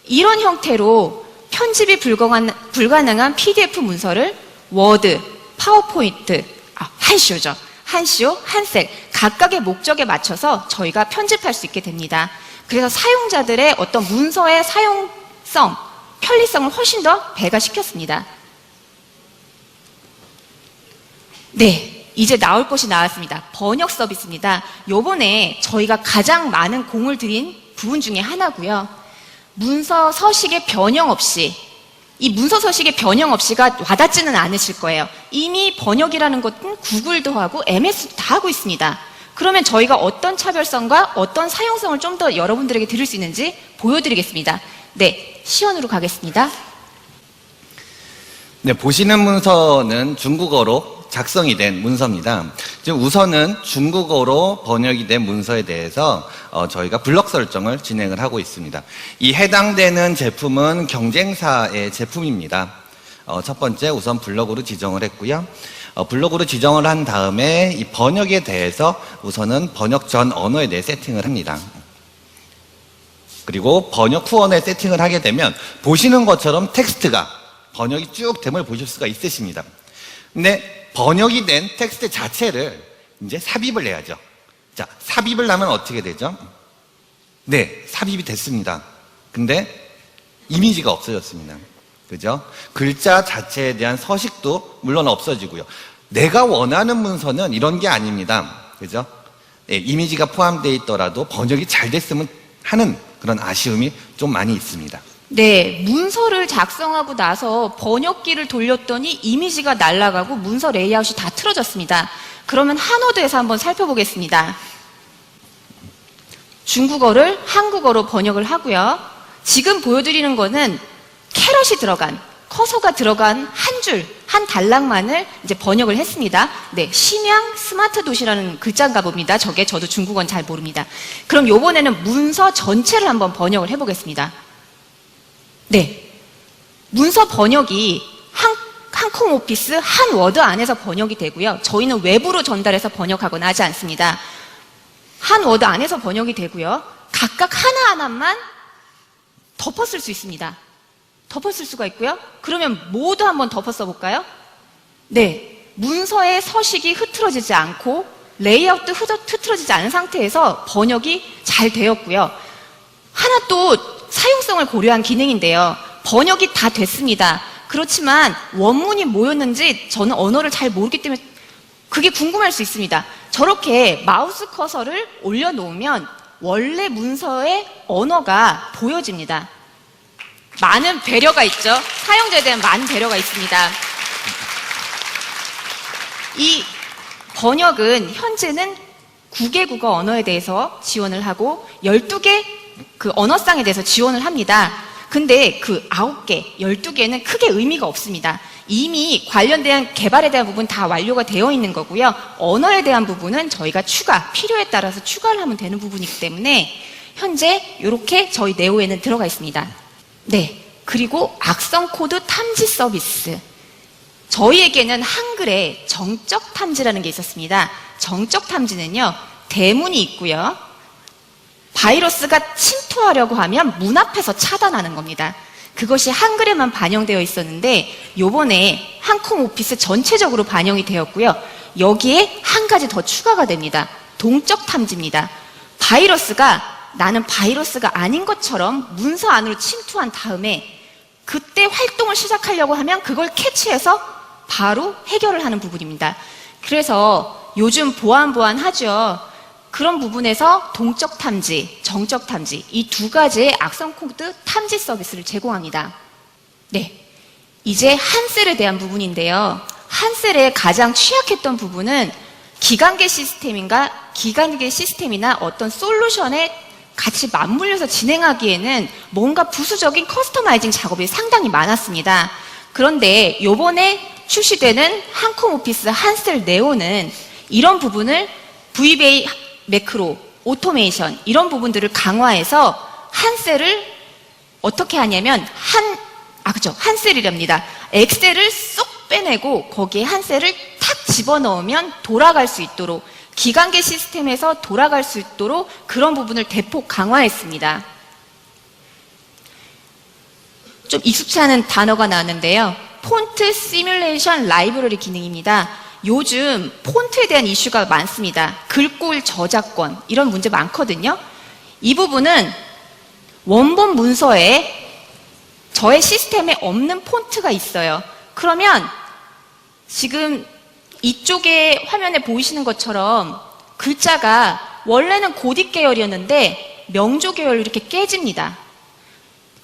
이런 형태로 편집이 불가능한 PDF 문서를 워드, 파워포인트, 한쇼죠. 한쇼, 한셀 각각의 목적에 맞춰서 저희가 편집할 수 있게 됩니다. 그래서 사용자들의 어떤 문서의 사용성, 편리성을 훨씬 더 배가시켰습니다. 네. 이제 나올 것이 나왔습니다. 번역 서비스입니다. 요번에 저희가 가장 많은 공을 들인 부분 중에 하나고요. 문서 서식의 변형 없이, 이 문서 서식의 변형 없이가 와닿지는 않으실 거예요. 이미 번역이라는 것은 구글도 하고 MS도 다 하고 있습니다. 그러면 저희가 어떤 차별성과 어떤 사용성을 좀 더 여러분들에게 드릴 수 있는지 보여드리겠습니다. 네, 시연으로 가겠습니다. 네, 보시는 문서는 중국어로 작성이 된 문서입니다. 지금 우선은 중국어로 번역이 된 문서에 대해서 저희가 블럭 설정을 진행을 하고 있습니다. 이 해당되는 제품은 경쟁사의 제품입니다. 첫 번째 우선 블럭으로 지정을 했고요. 블럭으로 지정을 한 다음에 이 번역에 대해서 우선은 번역 전 언어에 대해 세팅을 합니다. 그리고 번역 후 언어에 세팅을 하게 되면 보시는 것처럼 텍스트가 번역이 쭉 됨을 보실 수가 있으십니다. 근데 번역이 된 텍스트 자체를 이제 삽입을 해야죠. 자, 삽입을 하면 어떻게 되죠? 네, 삽입이 됐습니다. 근데 이미지가 없어졌습니다. 그죠? 글자 자체에 대한 서식도 물론 없어지고요. 내가 원하는 문서는 이런 게 아닙니다. 그죠? 네, 이미지가 포함되어 있더라도 번역이 잘 됐으면 하는 그런 아쉬움이 좀 많이 있습니다. 네, 문서를 작성하고 나서 번역기를 돌렸더니 이미지가 날아가고 문서 레이아웃이 다 틀어졌습니다. 그러면 한워드에서 한번 살펴보겠습니다. 중국어를 한국어로 번역을 하고요. 지금 보여드리는 거는 캐럿이 들어간, 커서가 들어간 한 줄, 한 단락만을 이제 번역을 했습니다. 네, 심양 스마트 도시라는 글자인가 봅니다. 저도 중국어는 잘 모릅니다. 그럼 요번에는 문서 전체를 한번 번역을 해보겠습니다. 네, 문서 번역이 한컴 오피스 한 워드 안에서 번역이 되고요. 저희는 외부로 전달해서 번역하거나 하지 않습니다. 한 워드 안에서 번역이 되고요. 각각 하나하나만 덮어쓸 수 있습니다. 덮어쓸 수가 있고요. 그러면 모두 한번 덮어 써볼까요? 네, 문서의 서식이 흐트러지지 않고 레이아웃도 흐트러지지 않은 상태에서 번역이 잘 되었고요. 하나 또 사용성을 고려한 기능인데요. 번역이 다 됐습니다. 그렇지만 원문이 뭐였는지 저는 언어를 잘 모르기 때문에 그게 궁금할 수 있습니다. 저렇게 마우스 커서를 올려놓으면 원래 문서의 언어가 보여집니다. 많은 배려가 있죠. 사용자에 대한 많은 배려가 있습니다. 이 번역은 현재는 9개 국어 언어에 대해서 지원을 하고 12개 그 언어상에 대해서 지원을 합니다. 근데 그 9개, 12개는 크게 의미가 없습니다. 이미 관련된 개발에 대한 부분 다 완료가 되어 있는 거고요. 언어에 대한 부분은 저희가 필요에 따라서 추가를 하면 되는 부분이기 때문에 현재 이렇게 저희 네오에는 들어가 있습니다. 네, 그리고 악성 코드 탐지 서비스. 저희에게는 한글에 정적 탐지라는 게 있었습니다. 정적 탐지는요, 대문이 있고요. 바이러스가 침투하려고 하면 문 앞에서 차단하는 겁니다. 그것이 한글에만 반영되어 있었는데 요번에 한컴 오피스 전체적으로 반영이 되었고요. 여기에 한 가지 더 추가가 됩니다. 동적 탐지입니다. 바이러스가 나는 바이러스가 아닌 것처럼 문서 안으로 침투한 다음에 그때 활동을 시작하려고 하면 그걸 캐치해서 바로 해결을 하는 부분입니다. 그래서 요즘 보안하죠. 그런 부분에서 동적 탐지, 정적 탐지 이 두 가지의 악성 코드 탐지 서비스를 제공합니다. 네, 이제 한셀에 대한 부분인데요. 한셀의 가장 취약했던 부분은 기간계 시스템이나 어떤 솔루션에 같이 맞물려서 진행하기에는 뭔가 부수적인 커스터마이징 작업이 상당히 많았습니다. 그런데 요번에 출시되는 한컴 오피스 한셀 네오는 이런 부분을 VBA 매크로, 오토메이션 이런 부분들을 강화해서 한셀을 어떻게 하냐면 한셀이랍니다. 엑셀을 쏙 빼내고 거기에 한셀을 탁 집어넣으면 돌아갈 수 있도록 기간계 시스템에서 돌아갈 수 있도록 그런 부분을 대폭 강화했습니다. 좀 익숙치 않은 단어가 나왔는데요. 폰트 시뮬레이션 라이브러리 기능입니다. 요즘 폰트에 대한 이슈가 많습니다. 글꼴 저작권 이런 문제 많거든요. 이 부분은 원본 문서에 저의 시스템에 없는 폰트가 있어요. 그러면 지금 이쪽에 화면에 보이시는 것처럼 글자가 원래는 고딕 계열이었는데 명조 계열로 이렇게 깨집니다.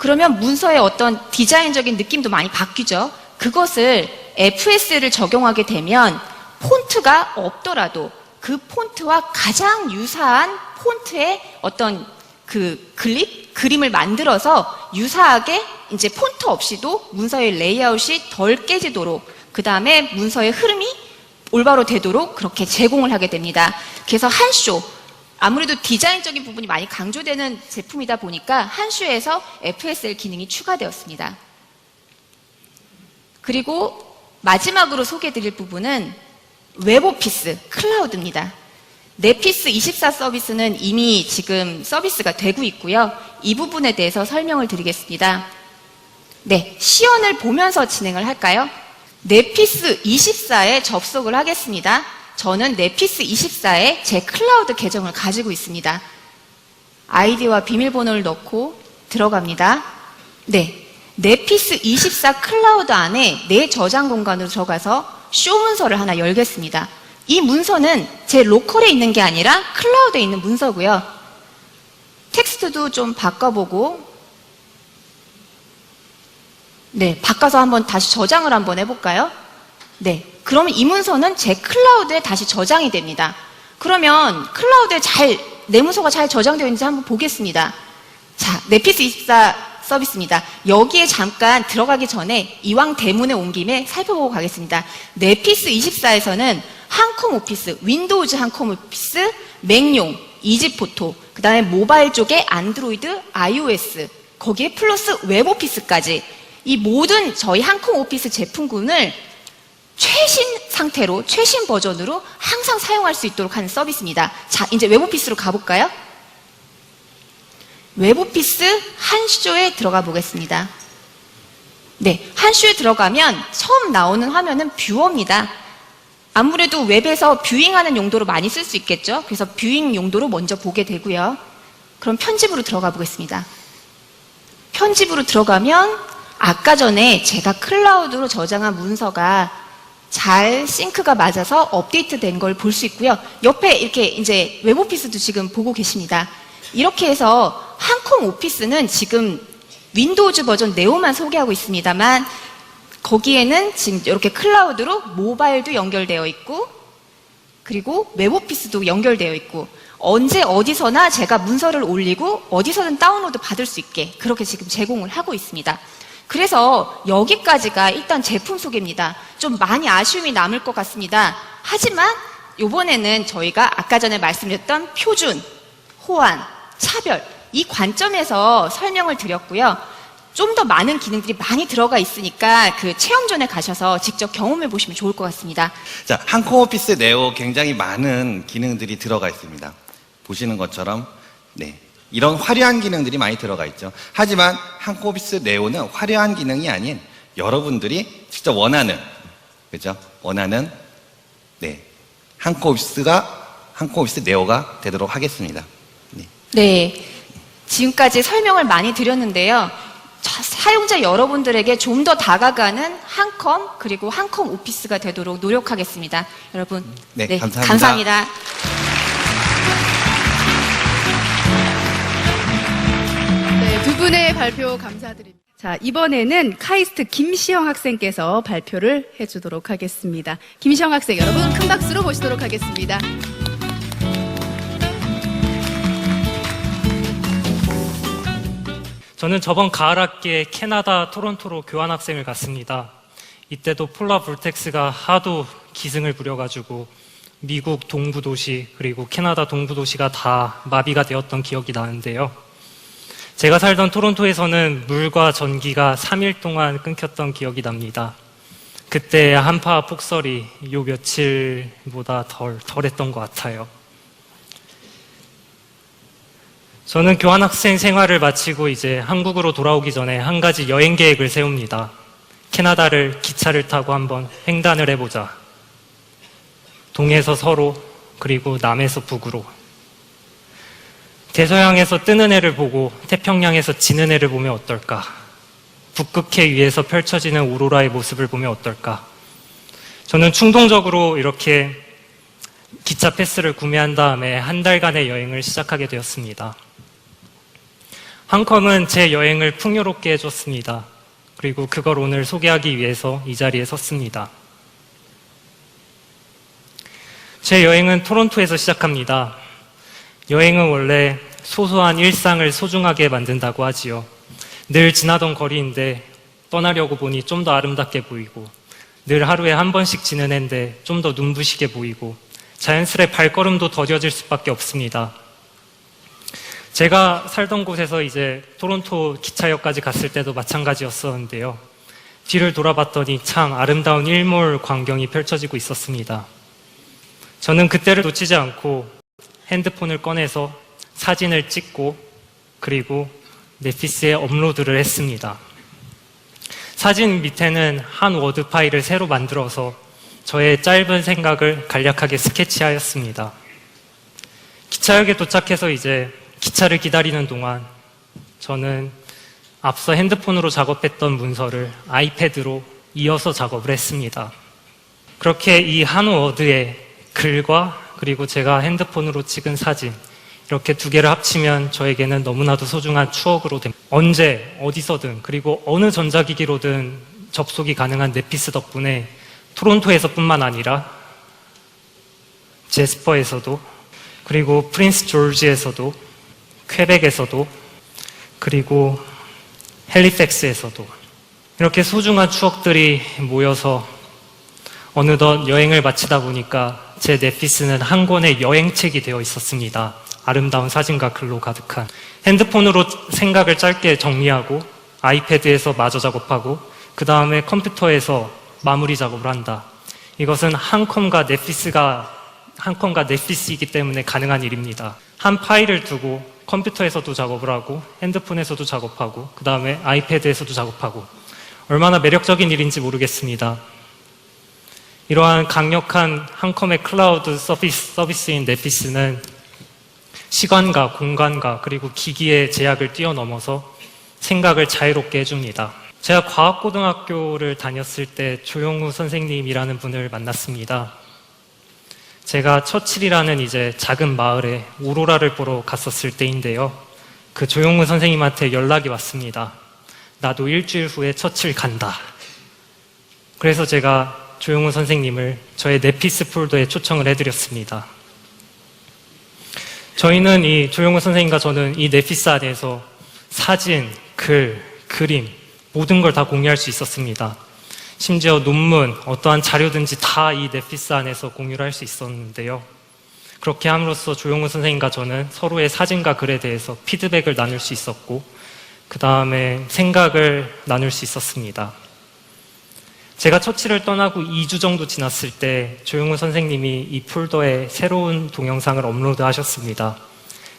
그러면 문서의 어떤 디자인적인 느낌도 많이 바뀌죠. 그것을 FS를 적용하게 되면 폰트가 없더라도 그 폰트와 가장 유사한 폰트의 어떤 그 그림을 만들어서 유사하게 이제 폰트 없이도 문서의 레이아웃이 덜 깨지도록, 그 다음에 문서의 흐름이 올바로 되도록 그렇게 제공을 하게 됩니다. 그래서 한쇼, 아무래도 디자인적인 부분이 많이 강조되는 제품이다 보니까 한쇼에서 FSL 기능이 추가되었습니다. 그리고 마지막으로 소개해드릴 부분은 웹오피스 클라우드입니다. 넷피스 24 서비스는 이미 지금 서비스가 되고 있고요. 이 부분에 대해서 설명을 드리겠습니다. 네, 시연을 보면서 진행을 할까요? 넷피스 24에 접속을 하겠습니다. 저는 넷피스 24에 제 클라우드 계정을 가지고 있습니다. 아이디와 비밀번호를 넣고 들어갑니다. 네, 넷피스 24 클라우드 안에 내 저장 공간으로 들어가서 쇼 문서를 하나 열겠습니다. 이 문서는 제 로컬에 있는 게 아니라 클라우드에 있는 문서고요. 텍스트도 좀 바꿔보고, 네, 바꿔서 한번 다시 저장을 한번 해볼까요? 네, 그러면 이 문서는 제 클라우드에 다시 저장이 됩니다. 그러면 클라우드에 내 문서가 잘 저장되어 있는지 한번 보겠습니다. 자, 넷피스 24 서비스입니다. 여기에 잠깐 들어가기 전에 이왕 대문에 온 김에 살펴보고 가겠습니다. 넷피스 24에서는 한컴 오피스, 윈도우즈 한컴 오피스, 맥용, 이지포토, 그 다음에 모바일 쪽에 안드로이드, iOS, 거기에 플러스 웹오피스까지 이 모든 저희 한컴 오피스 제품군을 최신 상태로, 최신 버전으로 항상 사용할 수 있도록 하는 서비스입니다. 자, 이제 웹오피스로 가볼까요? 웹오피스 한쇼에 들어가 보겠습니다. 네, 한쇼에 들어가면 처음 나오는 화면은 뷰어입니다. 아무래도 웹에서 뷰잉하는 용도로 많이 쓸 수 있겠죠. 그래서 뷰잉 용도로 먼저 보게 되고요. 그럼 편집으로 들어가 보겠습니다. 편집으로 들어가면 아까 전에 제가 클라우드로 저장한 문서가 잘 싱크가 맞아서 업데이트된 걸 볼 수 있고요. 옆에 이렇게 이제 웹오피스도 지금 보고 계십니다. 이렇게 해서 한컴 오피스는 지금 윈도우즈 버전 네오만 소개하고 있습니다만 거기에는 지금 이렇게 클라우드로 모바일도 연결되어 있고 그리고 웹오피스도 연결되어 있고 언제 어디서나 제가 문서를 올리고 어디서든 다운로드 받을 수 있게 그렇게 지금 제공을 하고 있습니다. 그래서 여기까지가 일단 제품 소개입니다. 좀 많이 아쉬움이 남을 것 같습니다. 하지만 이번에는 저희가 아까 전에 말씀드렸던 표준, 호환, 차별 이 관점에서 설명을 드렸고요. 좀 더 많은 기능들이 많이 들어가 있으니까 그 체험존에 가셔서 직접 경험해 보시면 좋을 것 같습니다. 자, 한컴 오피스 네오 굉장히 많은 기능들이 들어가 있습니다. 보시는 것처럼 네, 이런 화려한 기능들이 많이 들어가 있죠. 하지만 한컴 오피스 네오는 화려한 기능이 아닌 여러분들이 직접 원하는, 그죠? 원하는 네, 한컴 오피스 네오가 되도록 하겠습니다. 네, 지금까지 설명을 많이 드렸는데요. 사용자 여러분들에게 좀 더 다가가는 한컴 그리고 한컴 오피스가 되도록 노력하겠습니다. 여러분, 네, 감사합니다. 네, 두 분의 발표 감사드립니다. 자, 이번에는 카이스트 김시영 학생께서 발표를 해주도록 하겠습니다. 김시영 학생 여러분 큰 박수로 모시도록 하겠습니다. 저는 저번 가을 학기에 캐나다 토론토로 교환학생을 갔습니다. 이때도 폴라 vortex가 하도 기승을 부려가지고 미국 동부 도시 그리고 캐나다 동부 도시가 다 마비가 되었던 기억이 나는데요. 제가 살던 토론토에서는 물과 전기가 3일 동안 끊겼던 기억이 납니다. 그때 한파 폭설이 요 며칠보다 덜했던 것 같아요. 저는 교환학생 생활을 마치고 이제 한국으로 돌아오기 전에 한 가지 여행 계획을 세웁니다. 캐나다를 기차를 타고 한번 횡단을 해보자. 동에서 서로, 그리고 남에서 북으로. 대서양에서 뜨는 해를 보고 태평양에서 지는 해를 보면 어떨까? 북극해 위에서 펼쳐지는 오로라의 모습을 보면 어떨까? 저는 충동적으로 이렇게 기차 패스를 구매한 다음에 한 달간의 여행을 시작하게 되었습니다. 한컴은 제 여행을 풍요롭게 해줬습니다. 그리고 그걸 오늘 소개하기 위해서 이 자리에 섰습니다. 제 여행은 토론토에서 시작합니다. 여행은 원래 소소한 일상을 소중하게 만든다고 하지요. 늘 지나던 거리인데 떠나려고 보니 좀 더 아름답게 보이고, 늘 하루에 한 번씩 지는 해인데 좀 더 눈부시게 보이고, 자연스레 발걸음도 더뎌질 수밖에 없습니다. 제가 살던 곳에서 이제 토론토 기차역까지 갔을 때도 마찬가지였었는데요. 뒤를 돌아봤더니 참 아름다운 일몰 광경이 펼쳐지고 있었습니다. 저는 그때를 놓치지 않고 핸드폰을 꺼내서 사진을 찍고 그리고 넷피스에 업로드를 했습니다. 사진 밑에는 한 워드 파일을 새로 만들어서 저의 짧은 생각을 간략하게 스케치하였습니다. 기차역에 도착해서 이제 기차를 기다리는 동안 저는 앞서 핸드폰으로 작업했던 문서를 아이패드로 이어서 작업을 했습니다. 그렇게 이 한 워드에 글과 그리고 제가 핸드폰으로 찍은 사진, 이렇게 두 개를 합치면 저에게는 너무나도 소중한 추억으로 됩니다. 언제, 어디서든, 그리고 어느 전자기기로든 접속이 가능한 넷피스 덕분에 토론토에서뿐만 아니라 제스퍼에서도, 그리고 프린스 조지에서도, 퀘벡에서도, 그리고 헬리팩스에서도 이렇게 소중한 추억들이 모여서 어느덧 여행을 마치다 보니까 제 넷피스는 한 권의 여행책이 되어 있었습니다. 아름다운 사진과 글로 가득한. 핸드폰으로 생각을 짧게 정리하고 아이패드에서 마저 작업하고 그 다음에 컴퓨터에서 마무리 작업을 한다. 이것은 한컴과 넷피스이기 때문에 가능한 일입니다. 한 파일을 두고 컴퓨터에서도 작업을 하고 핸드폰에서도 작업하고 그 다음에 아이패드에서도 작업하고, 얼마나 매력적인 일인지 모르겠습니다. 이러한 강력한 한컴의 클라우드 서비스인 넷피스는 시간과 공간과 그리고 기기의 제약을 뛰어넘어서 생각을 자유롭게 해줍니다. 제가 과학고등학교를 다녔을 때 조용우 선생님이라는 분을 만났습니다. 제가 처칠이라는 이제 작은 마을에 오로라를 보러 갔었을 때인데요. 그 조용우 선생님한테 연락이 왔습니다. 나도 일주일 후에 처칠 간다. 그래서 제가 조용우 선생님을 저의 넷피스 폴더에 초청을 해드렸습니다. 저희는 이 조용우 선생님과 저는 이 넷피스 안에서 사진, 글, 그림 모든 걸 다 공유할 수 있었습니다. 심지어 논문, 어떠한 자료든지 다 이 넷피스 안에서 공유를 할 수 있었는데요. 그렇게 함으로써 조용우 선생님과 저는 서로의 사진과 글에 대해서 피드백을 나눌 수 있었고 그 다음에 생각을 나눌 수 있었습니다. 제가 처치를 떠나고 2주 정도 지났을 때 조용우 선생님이 이 폴더에 새로운 동영상을 업로드 하셨습니다.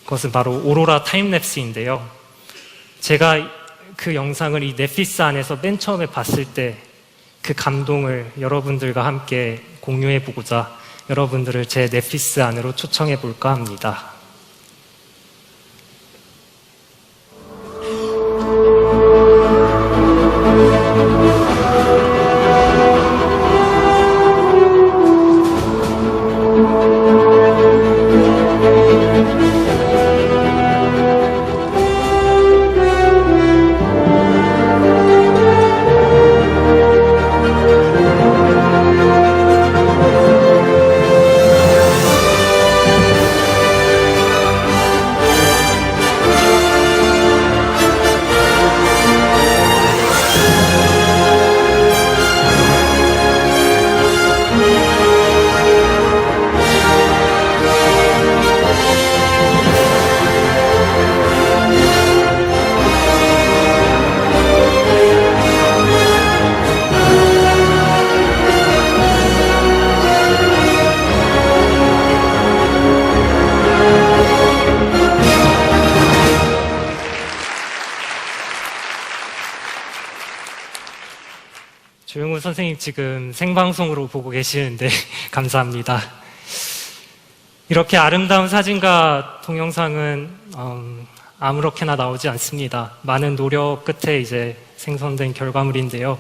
그것은 바로 오로라 타임랩스인데요. 제가 그 영상을 이 넷피스 안에서 맨 처음에 봤을 때 그 감동을 여러분들과 함께 공유해보고자 여러분들을 제 넷피스 안으로 초청해볼까 합니다. 조용우 선생님 지금 생방송으로 보고 계시는데 감사합니다. 이렇게 아름다운 사진과 동영상은 아무렇게나 나오지 않습니다. 많은 노력 끝에 이제 생성된 결과물인데요.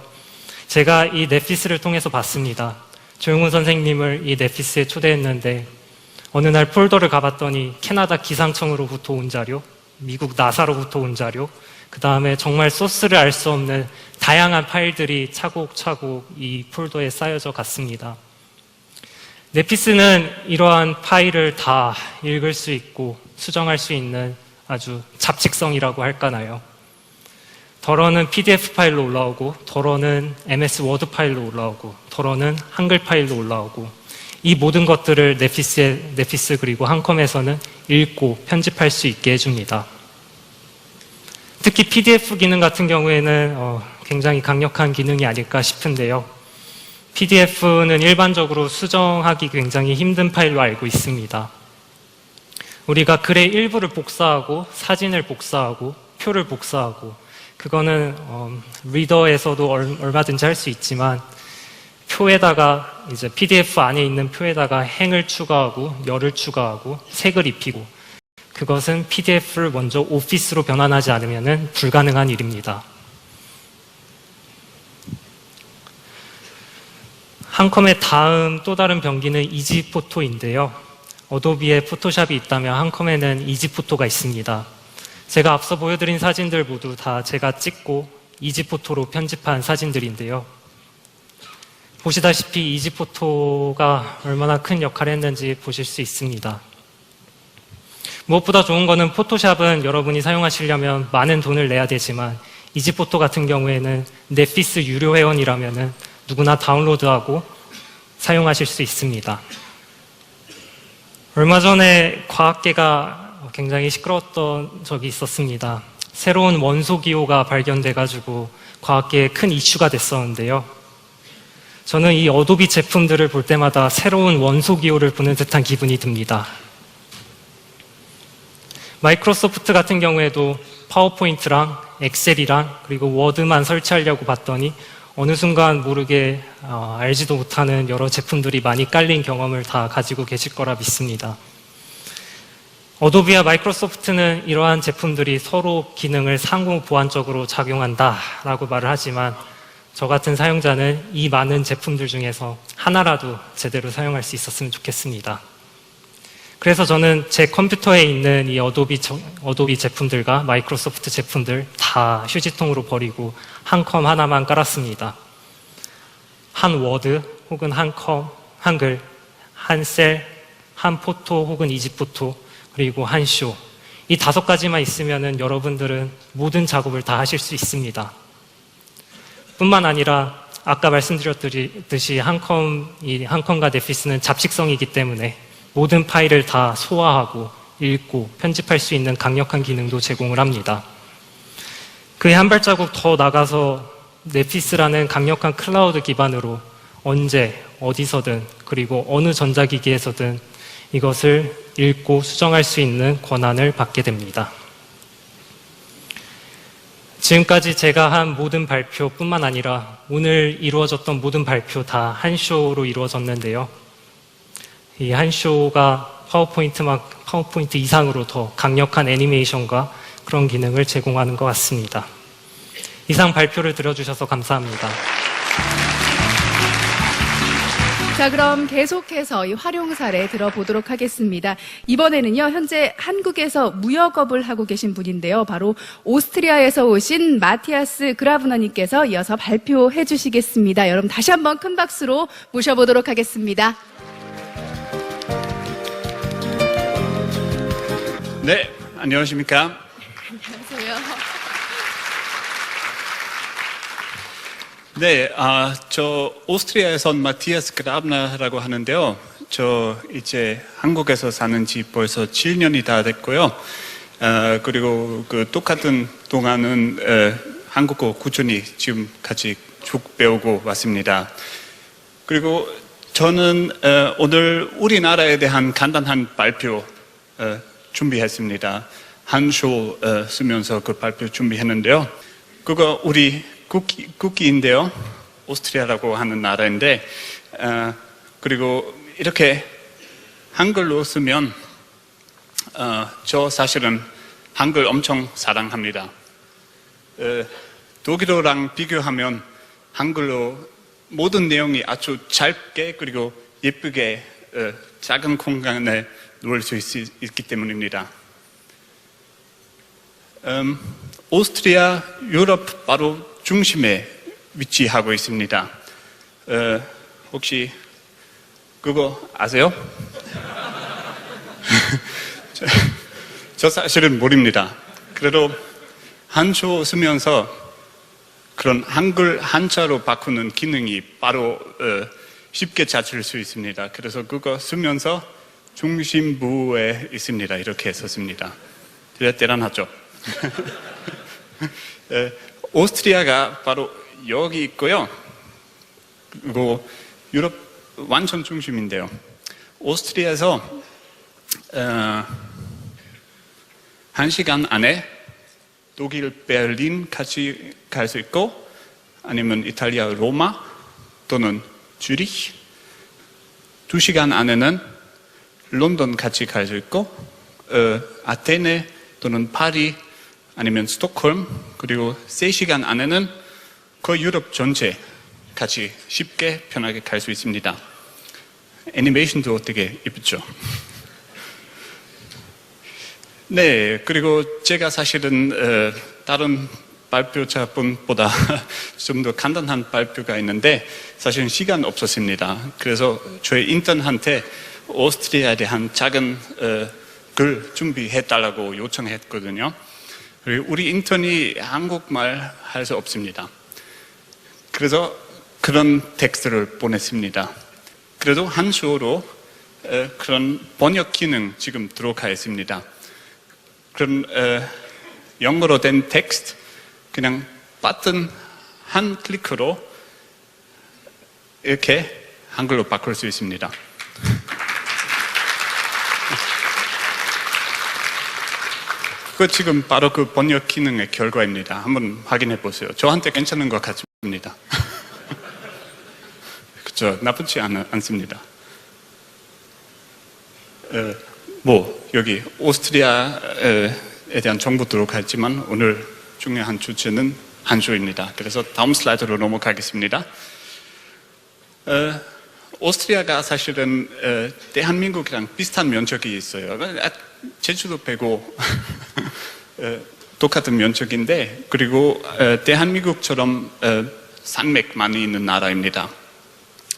제가 이 넷피스를 통해서 봤습니다. 조용우 선생님을 이 넷피스에 초대했는데 어느 날 폴더를 가봤더니 캐나다 기상청으로부터 온 자료, 미국 나사로부터 온 자료, 그 다음에 정말 소스를 알 수 없는 다양한 파일들이 차곡차곡 이 폴더에 쌓여져 갔습니다. 네피스는 이러한 파일을 다 읽을 수 있고 수정할 수 있는 아주 잡직성이라고 할까나요? 덜어는 PDF 파일로 올라오고, 덜어는 MS 워드 파일로 올라오고, 덜어는 한글 파일로 올라오고, 이 모든 것들을 네피스 그리고 한컴에서는 읽고 편집할 수 있게 해줍니다. 특히 PDF 기능 같은 경우에는 굉장히 강력한 기능이 아닐까 싶은데요. PDF는 일반적으로 수정하기 굉장히 힘든 파일로 알고 있습니다. 우리가 글의 일부를 복사하고 사진을 복사하고 표를 복사하고, 그거는 리더에서도 얼마든지 할 수 있지만, 표에다가 이제 PDF 안에 있는 표에다가 행을 추가하고 열을 추가하고 색을 입히고, 그것은 PDF를 먼저 오피스로 변환하지 않으면 불가능한 일입니다. 한컴의 다음 또 다른 병기는 이지포토인데요. 어도비에 포토샵이 있다면 한컴에는 이지포토가 있습니다. 제가 앞서 보여드린 사진들 모두 다 제가 찍고 이지포토로 편집한 사진들인데요. 보시다시피 이지포토가 얼마나 큰 역할을 했는지 보실 수 있습니다. 무엇보다 좋은 거는 포토샵은 여러분이 사용하시려면 많은 돈을 내야 되지만, 이지포토 같은 경우에는 넷피스 유료 회원이라면 누구나 다운로드하고 사용하실 수 있습니다. 얼마 전에 과학계가 굉장히 시끄러웠던 적이 있었습니다. 새로운 원소 기호가 발견돼가지고 과학계에 큰 이슈가 됐었는데요. 저는 이 어도비 제품들을 볼 때마다 새로운 원소 기호를 보는 듯한 기분이 듭니다. 마이크로소프트 같은 경우에도 파워포인트랑 엑셀이랑 그리고 워드만 설치하려고 봤더니 어느 순간 모르게 알지도 못하는 여러 제품들이 많이 깔린 경험을 다 가지고 계실 거라 믿습니다. 어도비와 마이크로소프트는 이러한 제품들이 서로 기능을 상호 보완적으로 작용한다라고 말을 하지만, 저 같은 사용자는 이 많은 제품들 중에서 하나라도 제대로 사용할 수 있었으면 좋겠습니다. 그래서 저는 제 컴퓨터에 있는 이 어도비 제품들과 마이크로소프트 제품들 다 휴지통으로 버리고 한컴 하나만 깔았습니다. 한 워드 혹은 한컴, 한글, 한 셀, 한 포토 혹은 이지포토, 그리고 한 쇼. 이 5가지만 있으면은 여러분들은 모든 작업을 다 하실 수 있습니다. 뿐만 아니라 아까 말씀드렸듯이 한컴과 넷피스는 잡식성이기 때문에 모든 파일을 다 소화하고 읽고 편집할 수 있는 강력한 기능도 제공을 합니다. 그에 한 발자국 더 나가서 넷피스라는 강력한 클라우드 기반으로 언제 어디서든 그리고 어느 전자기기에서든 이것을 읽고 수정할 수 있는 권한을 받게 됩니다. 지금까지 제가 한 모든 발표뿐만 아니라 오늘 이루어졌던 모든 발표 다 한 쇼로 이루어졌는데요. 이 한 쇼가 파워포인트 이상으로 더 강력한 애니메이션과 그런 기능을 제공하는 것 같습니다. 이상 발표를 들어주셔서 감사합니다. 자, 그럼 계속해서 이 활용 사례 들어보도록 하겠습니다. 이번에는요, 현재 한국에서 무역업을 하고 계신 분인데요. 바로 오스트리아에서 오신 마티아스 그라브너님께서 이어서 발표해 주시겠습니다. 여러분 다시 한번 큰 박수로 모셔보도록 하겠습니다. 네, 안녕하십니까? 안녕하세요. 네, 저 오스트리아에서 온 마티아스 그라브너라고 하는데요. 저 이제 한국에서 사는 지 벌써 7년이 다 됐고요. 그리고 그 똑같은 동안은 한국어 꾸준히 지금까지 쭉 배우고 왔습니다. 그리고 저는 오늘 우리나라에 대한 간단한 발표 준비했습니다. 한 쇼 쓰면서 그 발표 준비했는데요. 그거 우리 국기인데요. 오스트리아라고 하는 나라인데, 그리고 이렇게 한글로 쓰면, 저 사실은 한글 엄청 사랑합니다. 독일어랑 비교하면 한글로 모든 내용이 아주 짧게 그리고 예쁘게 작은 공간에 놓을 수 있기 때문입니다. 오스트리아 유럽 바로 중심에 위치하고 있습니다. 혹시 그거 아세요? 저 사실은 모릅니다. 그래도 한초 쓰면서 그런 한글 한자로 바꾸는 기능이 바로 쉽게 찾을 수 있습니다. 그래서 그거 쓰면서 중심부에 있습니다. 이렇게 썼습니다. 대단하죠? 오스트리아가 바로 여기 있고요. 그리고 유럽 완전 중심인데요. 오스트리아에서 1시간 안에 독일 베를린 같이 갈 수 있고, 아니면 이탈리아 로마 또는 쥐리히, 2시간 안에는 런던 같이 갈 수 있고, 아테네 또는 파리 아니면 스톡홀m, 그리고 3시간 안에는 거의 유럽 전체 같이 쉽게 편하게 갈 수 있습니다. 애니메이션도 되게 예쁘죠? 네, 그리고 제가 사실은 다른 발표자분보다 좀 더 간단한 발표가 있는데 사실은 시간 없었습니다. 그래서 저희 인턴한테 오스트리아에 대한 작은 글 준비해달라고 요청했거든요. 그리고 우리 인턴이 한국말 할 수 없습니다. 그래서 그런 텍스트를 보냈습니다. 그래도 한수어로 그런 번역 기능 지금 들어가 있습니다. 그런 영어로 된 텍스트 그냥 버튼 한 클릭으로 이렇게 한글로 바꿀 수 있습니다. 그 지금 바로 그 번역 기능의 결과입니다. 한번 확인해 보세요. 저한테 괜찮은 것 같습니다. 그렇죠? 나쁘지 않습니다. 여기 오스트리아에 대한 정보 들어가 있지만 오늘 중요한 주제는 한수입니다. 그래서 다음 슬라이드로 넘어가겠습니다. 오스트리아가 사실은 대한민국이랑 비슷한 면적이 있어요. 제주도 빼고 똑같은 면적인데, 그리고 대한민국처럼 산맥 많이 있는 나라입니다.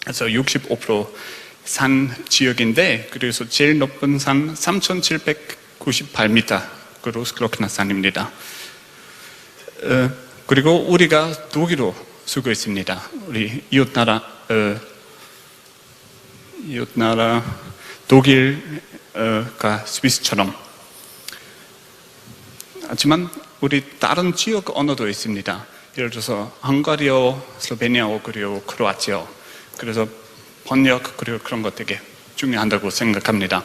그래서 65% 산 지역인데, 그래서 제일 높은 산 3,798m 그렇구나 산입니다. 그리고 우리가 독일어 쓰고 있습니다. 우리 이웃나라 독일가 스위스처럼. 하지만 우리 다른 지역 언어도 있습니다. 예를 들어서 헝가리어, 슬로베니아어, 그리고 크로아티아어. 그래서 번역 그리고 그런 거 되게 중요하다고 생각합니다.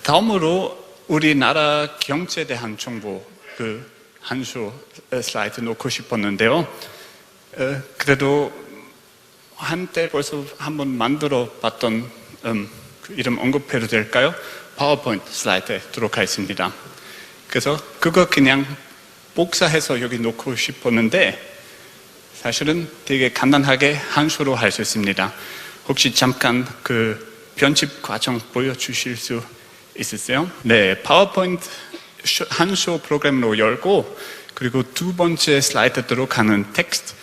다음으로 우리나라 경제에 대한 정보 그 한수 슬라이드 놓고 싶었는데요. 그래도 한때 벌써 한번 만들어 봤던 그 이름 언급해도 될까요? 파워포인트 슬라이드에 들어가 있습니다. 그래서 그거 그냥 복사해서 여기 놓고 싶었는데 사실은 되게 간단하게 한수로 할 수 있습니다. 혹시 잠깐 그 편집 과정 보여주실 수 있으세요? 네, 파워포인트 한수 프로그램으로 열고, 그리고 두 번째 슬라이드 들어가는 텍스트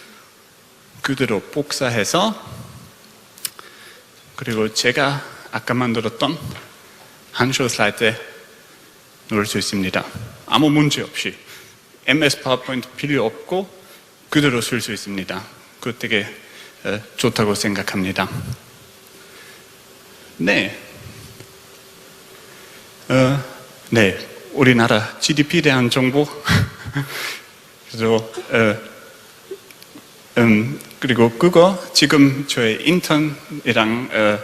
그대로 복사해서, 그리고 제가 아까 만들었던 한수 슬라이드에 넣을 수 있습니다. 아무 문제 없이 MS 파워포인트 필요 없고 그대로 쓸 수 있습니다. 그거 되게 좋다고 생각합니다. 네. 네. 우리나라 GDP에 대한 정보. 그래서, 그리고 그거 지금 저희 인턴이랑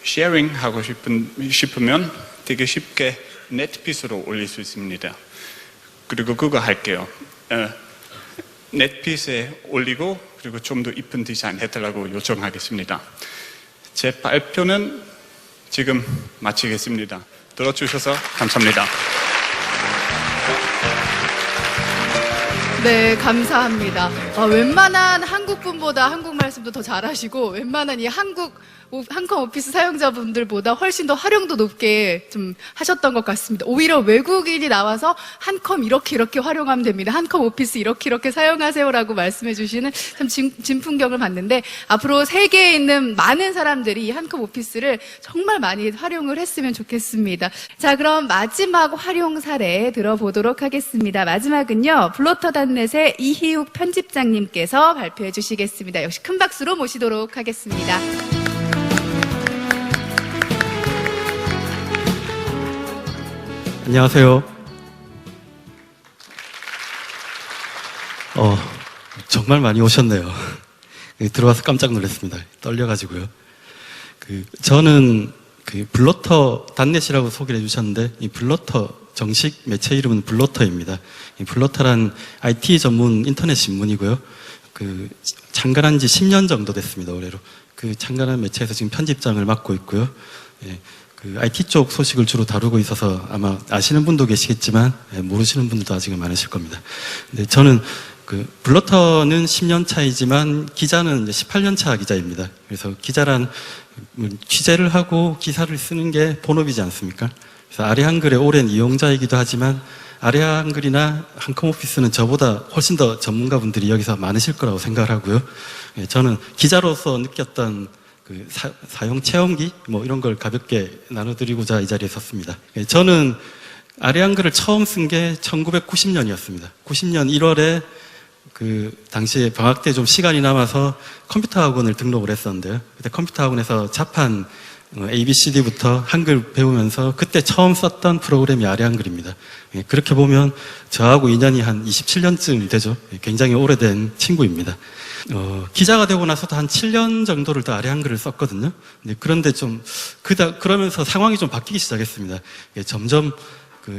쉐어링 하고 싶으면 되게 쉽게 넷핏으로 올릴 수 있습니다. 그리고 그거 할게요. 넷핏에 올리고, 그리고 좀 더 이쁜 디자인 해달라고 요청하겠습니다. 제 발표는 지금 마치겠습니다. 들어주셔서 감사합니다. 네, 감사합니다. 웬만한 한국분보다 한국 말씀도 더 잘하시고, 웬만한 이 한컴 오피스 사용자분들보다 훨씬 더 활용도 높게 좀 하셨던 것 같습니다. 오히려 외국인이 나와서 한컴 이렇게 활용하면 됩니다. 한컴 오피스 이렇게 사용하세요라고 말씀해 주시는 참 진풍경을 봤는데, 앞으로 세계에 있는 많은 사람들이 이 한컴 오피스를 정말 많이 활용을 했으면 좋겠습니다. 자, 그럼 마지막 활용 사례 들어보도록 하겠습니다. 마지막은요, 블로터닷넷의 이희욱 편집장님께서 발표해 주시겠습니다. 역시 큰 박수로 모시도록 하겠습니다. 안녕하세요. 정말 많이 오셨네요. 들어와서 깜짝 놀랐습니다. 떨려가지고요. 저는 블로터닷넷이라고 소개를 해주셨는데, 이 블로터 정식 매체 이름은 블로터입니다. 이 블로터란 IT 전문 인터넷 신문이고요. 창간한 지 10년 정도 됐습니다, 올해로. 창간한 매체에서 지금 편집장을 맡고 있고요. IT 쪽 소식을 주로 다루고 있어서 아마 아시는 분도 계시겠지만 모르시는 분들도 아직은 많으실 겁니다. 근데 저는 블로터는 10년 차이지만 기자는 이제 18년 차 기자입니다. 그래서 기자란 취재를 하고 기사를 쓰는 게 본업이지 않습니까? 그래서 아래 한글의 오랜 이용자이기도 하지만 아래 한글이나 한컴 오피스는 저보다 훨씬 더 전문가분들이 여기서 많으실 거라고 생각을 하고요. 저는 기자로서 느꼈던 사용 체험기 이런 걸 가볍게 나눠드리고자 이 자리에 섰습니다. 저는 아래 한글을 처음 쓴 게 1990년이었습니다. 90년 1월에 당시에 방학 때 좀 시간이 남아서 컴퓨터 학원을 등록을 했었는데요. 그때 컴퓨터 학원에서 자판 ABCD부터 한글 배우면서 그때 처음 썼던 프로그램이 아래 한글입니다. 그렇게 보면 저하고 인연이 한 27년쯤 되죠. 굉장히 오래된 친구입니다. 기자가 되고 나서도 한 7년 정도를 더 아래 한글을 썼거든요. 그런데 그러면서 상황이 좀 바뀌기 시작했습니다. 점점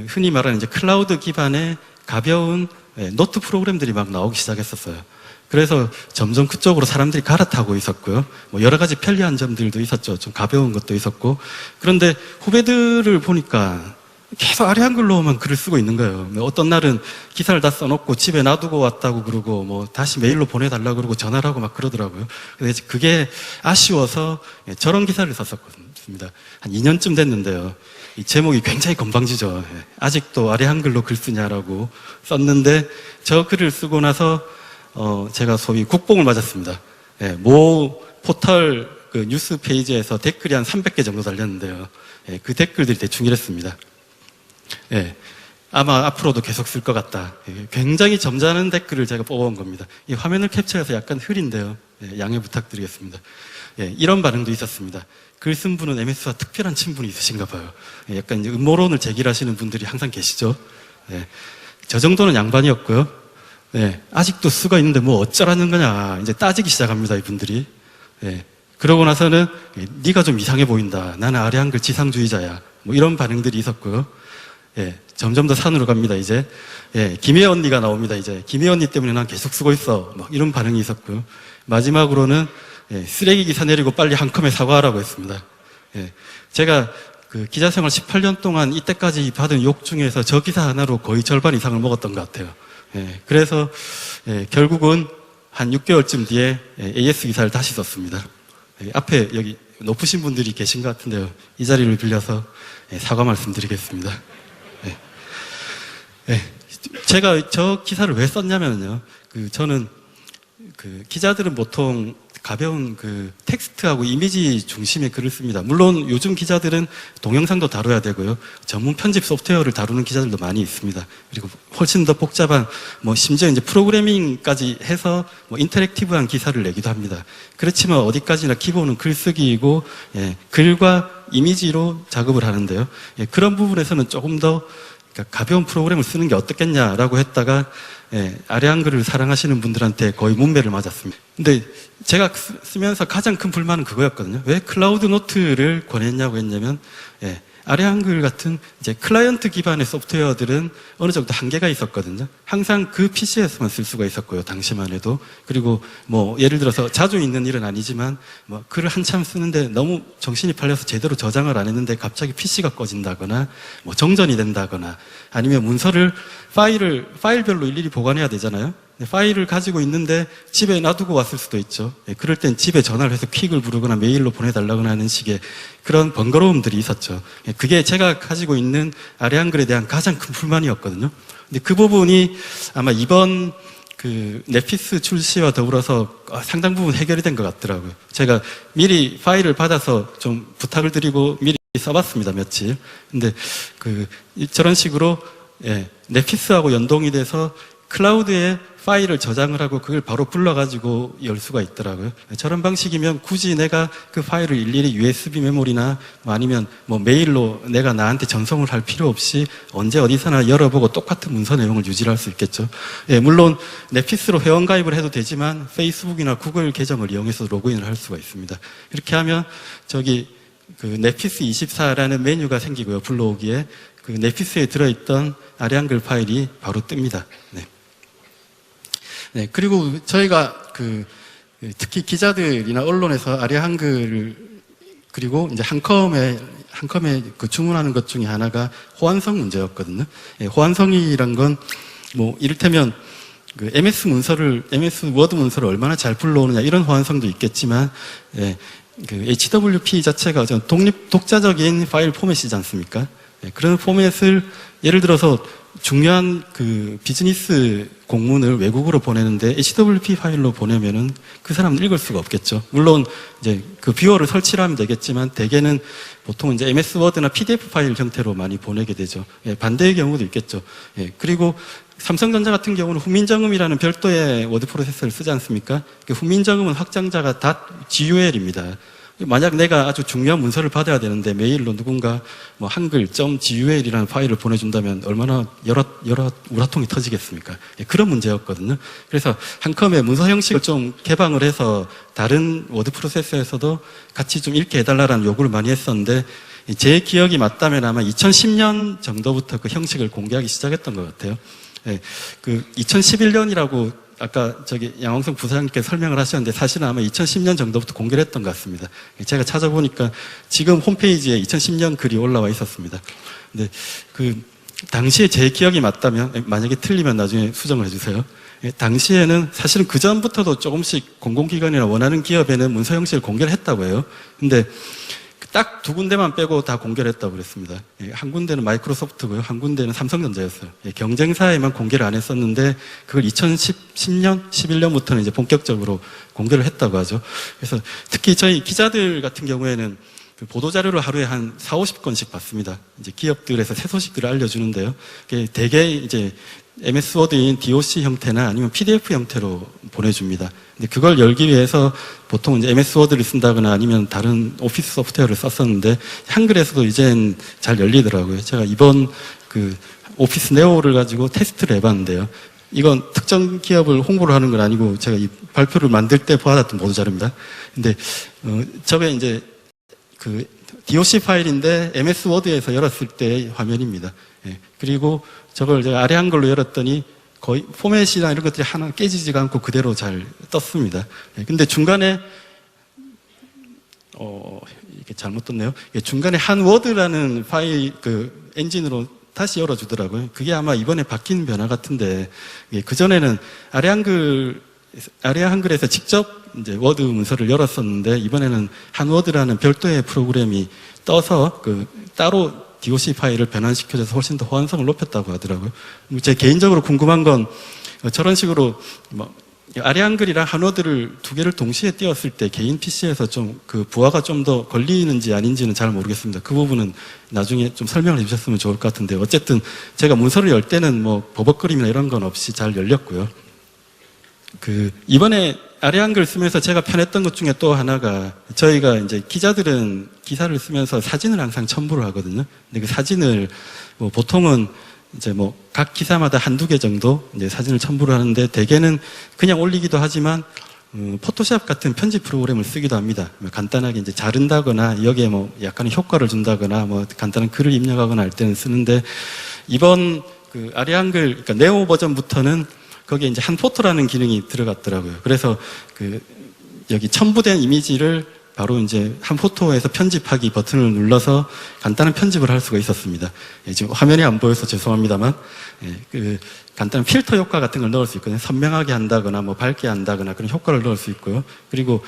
흔히 말하는 이제 클라우드 기반의 가벼운 노트 프로그램들이 막 나오기 시작했었어요. 그래서 점점 그쪽으로 사람들이 갈아타고 있었고요. 여러 가지 편리한 점들도 있었죠. 좀 가벼운 것도 있었고. 그런데 후배들을 보니까 계속 아래 한글로만 글을 쓰고 있는 거예요. 어떤 날은 기사를 다 써놓고 집에 놔두고 왔다고 그러고 다시 메일로 보내달라고 그러고 전화를 하고 막 그러더라고요. 그래서 그게 아쉬워서 저런 기사를 썼었습니다. 한 2년쯤 됐는데요. 이 제목이 굉장히 건방지죠. 아직도 아래 한글로 글 쓰냐라고 썼는데, 저 글을 쓰고 나서 제가 소위 국뽕을 맞았습니다. 모 포털 뉴스 페이지에서 댓글이 한 300개 정도 달렸는데요. 그 댓글들이 대충 이랬습니다. 아마 앞으로도 계속 쓸 것 같다. 굉장히 점잖은 댓글을 제가 뽑아온 겁니다. 이 화면을 캡처해서 약간 흐린데요. 양해 부탁드리겠습니다. 이런 반응도 있었습니다. 글 쓴 분은 MS와 특별한 친분이 있으신가 봐요. 약간 이제 음모론을 제기하시는 분들이 항상 계시죠. 저 정도는 양반이었고요. 아직도 쓰고 있는데 어쩌라는 거냐 이제 따지기 시작합니다, 이분들이. 그러고 나서는 네가 좀 이상해 보인다. 나는 아래 한글 지상주의자야. 이런 반응들이 있었고요. 점점 더 산으로 갑니다, 이제. 김혜 언니가 나옵니다, 이제. 김혜 언니 때문에 난 계속 쓰고 있어. 이런 반응이 있었고요. 마지막으로는 쓰레기 기사 내리고 빨리 한컴에 사과하라고 했습니다. 제가 기자 생활 18년 동안 이때까지 받은 욕 중에서 저 기사 하나로 거의 절반 이상을 먹었던 것 같아요. 그래서 결국은 한 6개월쯤 뒤에 AS 기사를 다시 썼습니다. 앞에 여기 높으신 분들이 계신 것 같은데요. 이 자리를 빌려서 사과 말씀드리겠습니다. 제가 저 기사를 왜 썼냐면요. 저는 기자들은 보통 가벼운 텍스트하고 이미지 중심의 글을 씁니다. 물론 요즘 기자들은 동영상도 다뤄야 되고요. 전문 편집 소프트웨어를 다루는 기자들도 많이 있습니다. 그리고 훨씬 더 복잡한 심지어 이제 프로그래밍까지 해서 인터랙티브한 기사를 내기도 합니다. 그렇지만 어디까지나 기본은 글쓰기이고 글과 이미지로 작업을 하는데요. 그런 부분에서는 조금 더 가벼운 프로그램을 쓰는 게 어떻겠냐라고 했다가 아래 한글을 사랑하시는 분들한테 거의 문매를 맞았습니다. 근데 제가 쓰면서 가장 큰 불만은 그거였거든요. 왜 클라우드 노트를 권했냐고 했냐면 아래 한글 같은 이제 클라이언트 기반의 소프트웨어들은 어느 정도 한계가 있었거든요. 항상 그 PC에서만 쓸 수가 있었고요, 당시만 해도. 그리고 뭐 예를 들어서 자주 있는 일은 아니지만 뭐 글을 한참 쓰는데 너무 정신이 팔려서 제대로 저장을 안 했는데 갑자기 PC가 꺼진다거나 뭐 정전이 된다거나 아니면 문서를 파일별로 일일이 보관해야 되잖아요. 파일을 가지고 있는데 집에 놔두고 왔을 수도 있죠. 그럴 땐 집에 전화를 해서 퀵을 부르거나 메일로 보내달라거나 하는 식의 그런 번거로움들이 있었죠. 그게 제가 가지고 있는 아래 한글에 대한 가장 큰 불만이었거든요. 근데 그 부분이 아마 이번 그 네피스 출시와 더불어서 상당 부분 해결이 된 것 같더라고요. 제가 미리 파일을 받아서 좀 부탁을 드리고 미리 써봤습니다, 며칠. 근데 저런 식으로 네피스하고 연동이 돼서 클라우드에 파일을 저장을 하고 그걸 바로 불러가지고 열 수가 있더라고요. 저런 방식이면 굳이 내가 그 파일을 일일이 USB 메모리나 뭐 아니면 뭐 메일로 내가 나한테 전송을 할 필요 없이 언제 어디서나 열어보고 똑같은 문서 내용을 유지할 수 있겠죠. 물론 네피스로 회원가입을 해도 되지만 페이스북이나 구글 계정을 이용해서 로그인을 할 수가 있습니다. 이렇게 하면 그 네피스 24라는 메뉴가 생기고요. 불러오기에 그 네피스에 들어있던 아래 한글 파일이 바로 뜹니다. 네, 그리고 저희가 특히 기자들이나 언론에서 아래 한글을 그리고 이제 한컴에 주문하는 것 중에 하나가 호환성 문제였거든요. 호환성이란 건 뭐 이를테면 MS 워드 문서를 얼마나 잘 불러오느냐 이런 호환성도 있겠지만 HWP 자체가 독자적인 파일 포맷이지 않습니까? 그런 포맷을 예를 들어서 중요한 비즈니스 공문을 외국으로 보내는데 HWP 파일로 보내면은 그 사람은 읽을 수가 없겠죠. 물론 이제 뷰어를 설치를 하면 되겠지만 대개는 보통 이제 MS 워드나 PDF 파일 형태로 많이 보내게 되죠. 반대의 경우도 있겠죠. 그리고 삼성전자 같은 경우는 훈민정음이라는 별도의 워드 프로세서를 쓰지 않습니까? 훈민정음은 확장자가 .gul입니다. 만약 내가 아주 중요한 문서를 받아야 되는데 메일로 누군가 뭐 한글.gul이라는 파일을 보내준다면 얼마나 여러 우라통이 터지겠습니까? 그런 문제였거든요. 그래서 한컴의 문서 형식을 좀 개방을 해서 다른 워드 프로세서에서도 같이 좀 읽게 해달라는 요구를 많이 했었는데 제 기억이 맞다면 아마 2010년 정도부터 그 형식을 공개하기 시작했던 것 같아요. 2011년이라고 아까 양홍성 부사장님께서 설명을 하셨는데 사실은 아마 2010년 정도부터 공개를 했던 것 같습니다. 제가 찾아보니까 지금 홈페이지에 2010년 글이 올라와 있었습니다. 근데 당시에 제 기억이 맞다면 만약에 틀리면 나중에 수정을 해주세요. 당시에는 사실은 그 전부터도 조금씩 공공기관이나 원하는 기업에는 문서 형식을 공개를 했다고 해요. 근데 딱 두 군데만 빼고 다 공개를 했다고 그랬습니다. 한 군데는 마이크로소프트고요. 한 군데는 삼성전자였어요. 경쟁사에만 공개를 안 했었는데 그걸 2010년, 11년부터는 이제 본격적으로 공개를 했다고 하죠. 그래서 특히 저희 기자들 같은 경우에는 보도자료를 하루에 한 40-50건씩 받습니다. 이제 기업들에서 새 소식들을 알려주는데요. 대개 이제 MS 워드인 DOC 형태나 아니면 PDF 형태로 보내줍니다. 근데 그걸 열기 위해서 보통 이제 MS 워드를 쓴다거나 아니면 다른 오피스 소프트웨어를 썼었는데 한글에서도 이젠 잘 열리더라고요. 제가 이번 오피스 네오를 가지고 테스트를 해봤는데요. 이건 특정 기업을 홍보를 하는 건 아니고 제가 이 발표를 만들 때 받았던 보도자료입니다. 근데 저게 이제 DOC 파일인데 MS 워드에서 열었을 때의 화면입니다. 그리고 저걸 제가 아래 한글로 열었더니 거의 포맷이나 이런 것들이 하나 깨지지가 않고 그대로 잘 떴습니다. 근데 중간에 이게 잘못 떴네요. 중간에 한 워드라는 파일 엔진으로 다시 열어주더라고요. 그게 아마 이번에 바뀐 변화 같은데 그 전에는 아래 한글에서 직접 이제 워드 문서를 열었었는데 이번에는 한워드라는 별도의 프로그램이 떠서 따로 DOC 파일을 변환시켜줘서 훨씬 더 호환성을 높였다고 하더라고요. 제 개인적으로 궁금한 건 저런 식으로 아래 한글이랑 한워드를 두 개를 동시에 띄웠을 때 개인 PC에서 부하가 좀 더 걸리는지 아닌지는 잘 모르겠습니다. 그 부분은 나중에 좀 설명을 해주셨으면 좋을 것 같은데 어쨌든 제가 문서를 열 때는 버벅거림이나 이런 건 없이 잘 열렸고요. 이번에 아래 한글 쓰면서 제가 편했던 것 중에 또 하나가 저희가 이제 기자들은 기사를 쓰면서 사진을 항상 첨부를 하거든요. 근데 그 사진을 보통은 이제 각 기사마다 한두 개 정도 이제 사진을 첨부를 하는데 대개는 그냥 올리기도 하지만 포토샵 같은 편집 프로그램을 쓰기도 합니다. 간단하게 이제 자른다거나 여기에 뭐 약간의 효과를 준다거나 뭐 간단한 글을 입력하거나 할 때는 쓰는데 이번 그 아리한글 그러니까 네오 버전부터는 거기에 이제 한 포토라는 기능이 들어갔더라고요. 그래서 그 여기 첨부된 이미지를 바로 이제 한 포토에서 편집하기 버튼을 눌러서 간단한 편집을 할 수가 있었습니다. 예, 지금 화면이 안 보여서 죄송합니다만, 예, 그 간단한 필터 효과 같은 걸 넣을 수 있거든요. 선명하게 한다거나 뭐 밝게 한다거나 그런 효과를 넣을 수 있고요. 그리고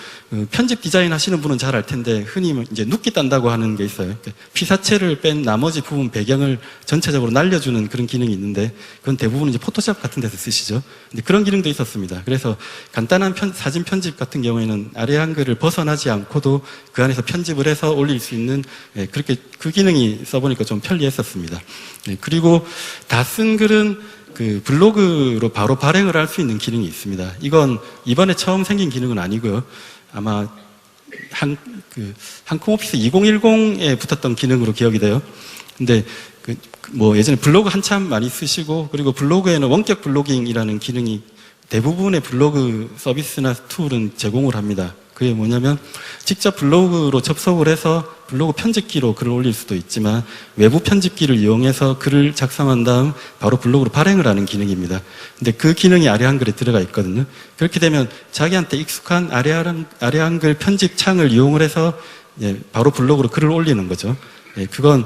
편집 디자인 하시는 분은 잘 알 텐데 흔히 이제 눕기 딴다고 하는 게 있어요. 피사체를 뺀 나머지 부분 배경을 전체적으로 날려주는 그런 기능이 있는데 그건 대부분 이제 포토샵 같은 데서 쓰시죠. 근데 그런 기능도 있었습니다. 그래서 간단한 사진 편집 같은 경우에는 아래 한글을 벗어나지 않고도 그 안에서 편집을 해서 올릴 수 있는 그렇게 그 기능이 써보니까 좀 편리했었습니다. 그리고 다 쓴 글은 그 블로그로 바로 발행을 할 수 있는 기능이 있습니다. 이건 이번에 처음 생긴 기능은 아니고요. 아마 한컴오피스 2010에 붙었던 기능으로 기억이 돼요. 근데 뭐 예전에 블로그 한참 많이 쓰시고 그리고 블로그에는 원격 블로깅이라는 기능이 대부분의 블로그 서비스나 툴은 제공을 합니다. 그게 뭐냐면 직접 블로그로 접속을 해서 블로그 편집기로 글을 올릴 수도 있지만 외부 편집기를 이용해서 글을 작성한 다음 바로 블로그로 발행을 하는 기능입니다. 근데 그 기능이 아래 한글에 들어가 있거든요. 그렇게 되면 자기한테 익숙한 아래 한글 편집 창을 이용을 해서 바로 블로그로 글을 올리는 거죠. 그건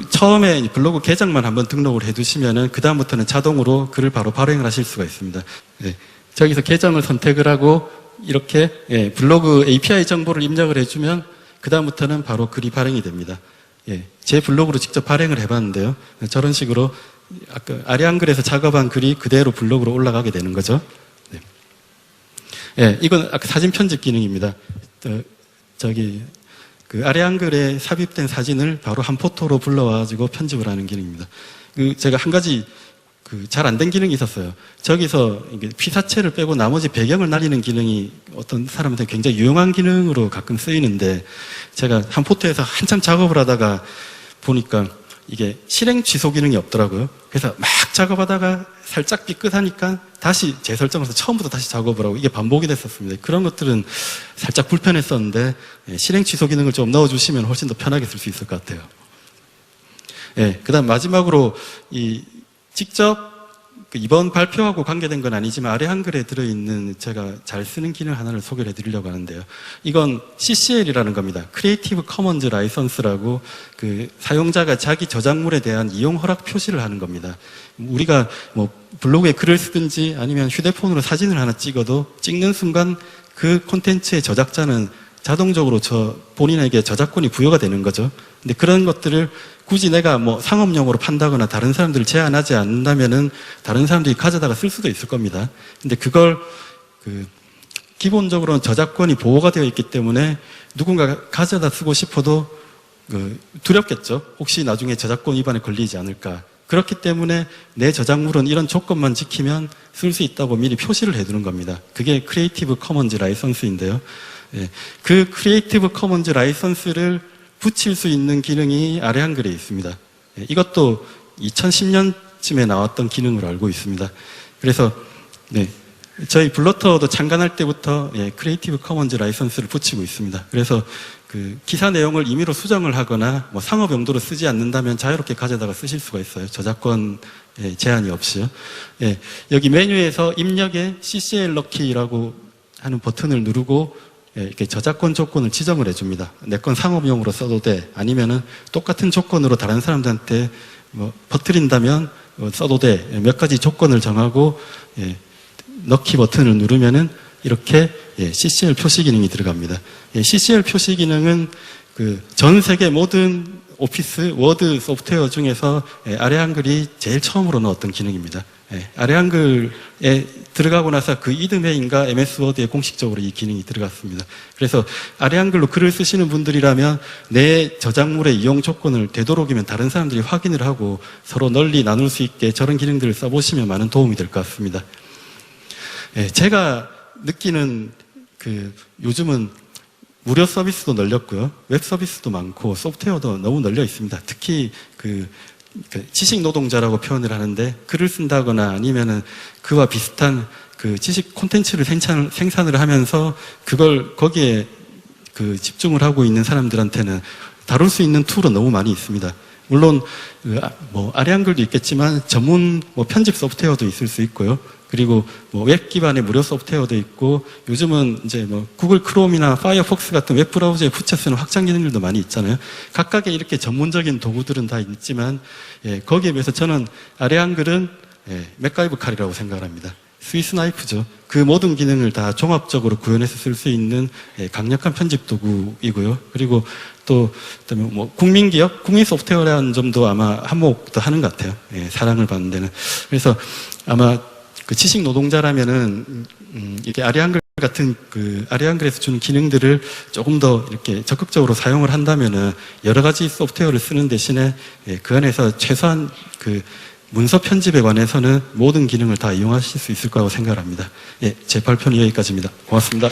처음에 블로그 계정만 한번 등록을 해두시면은 그 다음부터는 자동으로 글을 바로 발행을 하실 수가 있습니다. 저기서 계정을 선택을 하고 이렇게 블로그 API 정보를 입력을 해주면 그 다음부터는 바로 글이 발행이 됩니다. 제 블로그로 직접 발행을 해봤는데요. 저런 식으로 아까 아래 한글에서 작업한 글이 그대로 블로그로 올라가게 되는 거죠. 이건 아까 사진 편집 기능입니다. 그 아래 한글에 삽입된 사진을 바로 한 포토로 불러와가지고 편집을 하는 기능입니다. 제가 한 가지 잘 안 된 기능이 있었어요. 저기서 피사체를 빼고 나머지 배경을 날리는 기능이 어떤 사람한테 굉장히 유용한 기능으로 가끔 쓰이는데 제가 한 포토에서 한참 작업을 하다가 보니까 이게 실행 취소 기능이 없더라고요. 그래서 막 작업하다가 살짝 삐끗하니까 다시 재설정을 해서 처음부터 다시 작업을 하고 이게 반복이 됐었습니다. 그런 것들은 살짝 불편했었는데 실행 취소 기능을 좀 넣어주시면 훨씬 더 편하게 쓸 수 있을 것 같아요. 그 다음 마지막으로 직접 이번 발표하고 관계된 건 아니지만 아래 한글에 들어있는 제가 잘 쓰는 기능 하나를 소개를 해드리려고 하는데요. 이건 CCL이라는 겁니다. 크리에이티브 커먼즈 라이선스라고 사용자가 자기 저작물에 대한 이용 허락 표시를 하는 겁니다. 우리가 뭐 블로그에 글을 쓰든지 아니면 휴대폰으로 사진을 하나 찍어도 찍는 순간 그 콘텐츠의 저작자는 자동적으로 본인에게 저작권이 부여가 되는 거죠. 근데 그런 것들을 굳이 내가 뭐 상업용으로 판다거나 다른 사람들을 제한하지 않는다면은 다른 사람들이 가져다가 쓸 수도 있을 겁니다. 근데 그걸 기본적으로는 저작권이 보호가 되어 있기 때문에 누군가가 가져다 쓰고 싶어도 두렵겠죠. 혹시 나중에 저작권 위반에 걸리지 않을까. 그렇기 때문에 내 저작물은 이런 조건만 지키면 쓸 수 있다고 미리 표시를 해두는 겁니다. 그게 크리에이티브 커먼즈 라이선스인데요. 그 크리에이티브 커먼즈 라이선스를 붙일 수 있는 기능이 아래 한글에 있습니다. 이것도 2010년쯤에 나왔던 기능으로 알고 있습니다. 그래서 저희 블러터도 창간할 때부터 크리에이티브 커먼즈 라이선스를 붙이고 있습니다. 그래서 기사 내용을 임의로 수정을 하거나 뭐 상업 용도로 쓰지 않는다면 자유롭게 가져다가 쓰실 수가 있어요. 저작권 제한이 없이요. 여기 메뉴에서 입력에 CCL 넣기라고 하는 버튼을 누르고 이렇게 저작권 조건을 지정을 해줍니다. 내 건 상업용으로 써도 돼. 아니면은 똑같은 조건으로 다른 사람들한테 뭐 퍼뜨린다면 써도 돼. 몇 가지 조건을 정하고 넣기 버튼을 누르면은 이렇게 CCL 표시 기능이 들어갑니다. CCL 표시 기능은 전 세계 모든 오피스, 워드 소프트웨어 중에서 아래 한글이 제일 처음으로 넣었던 기능입니다. 아래 한글에 들어가고 나서 그 이듬해인가 MS 워드에 공식적으로 이 기능이 들어갔습니다. 그래서 아래 한글로 글을 쓰시는 분들이라면 내 저작물의 이용 조건을 되도록이면 다른 사람들이 확인을 하고 서로 널리 나눌 수 있게 저런 기능들을 써보시면 많은 도움이 될 것 같습니다. 제가 느끼는 요즘은 무료 서비스도 널렸고요. 웹 서비스도 많고 소프트웨어도 너무 널려 있습니다. 특히 지식 노동자라고 표현을 하는데 글을 쓴다거나 아니면은 그와 비슷한 그 지식 콘텐츠를 생산을 하면서 그걸 거기에 그 집중을 하고 있는 사람들한테는 다룰 수 있는 툴은 너무 많이 있습니다. 물론 뭐 아래 한글도 있겠지만 전문 뭐 편집 소프트웨어도 있을 수 있고요. 그리고 뭐 웹 기반의 무료 소프트웨어도 있고 요즘은 이제 뭐 구글 크롬이나 파이어폭스 같은 웹 브라우저에 붙여 쓰는 확장 기능들도 많이 있잖아요. 각각의 이렇게 전문적인 도구들은 다 있지만 거기에 비해서 저는 아래 한글은 맥가이버 칼이라고 생각을 합니다. 스위스 나이프죠. 그 모든 기능을 다 종합적으로 구현해서 쓸 수 있는 강력한 편집 도구이고요. 그리고 또 그다음에 뭐 국민기업, 국민 소프트웨어라는 점도 아마 한몫도 하는 것 같아요. 사랑을 받는 데는. 그래서 아마 그 지식 노동자라면은 이렇게 아래 한글 같은 그 아래 한글에서 주는 기능들을 조금 더 이렇게 적극적으로 사용을 한다면은 여러 가지 소프트웨어를 쓰는 대신에 그 안에서 최소한 그 문서 편집에 관해서는 모든 기능을 다 이용하실 수 있을 거라고 생각합니다. 제 발표는 여기까지입니다. 고맙습니다.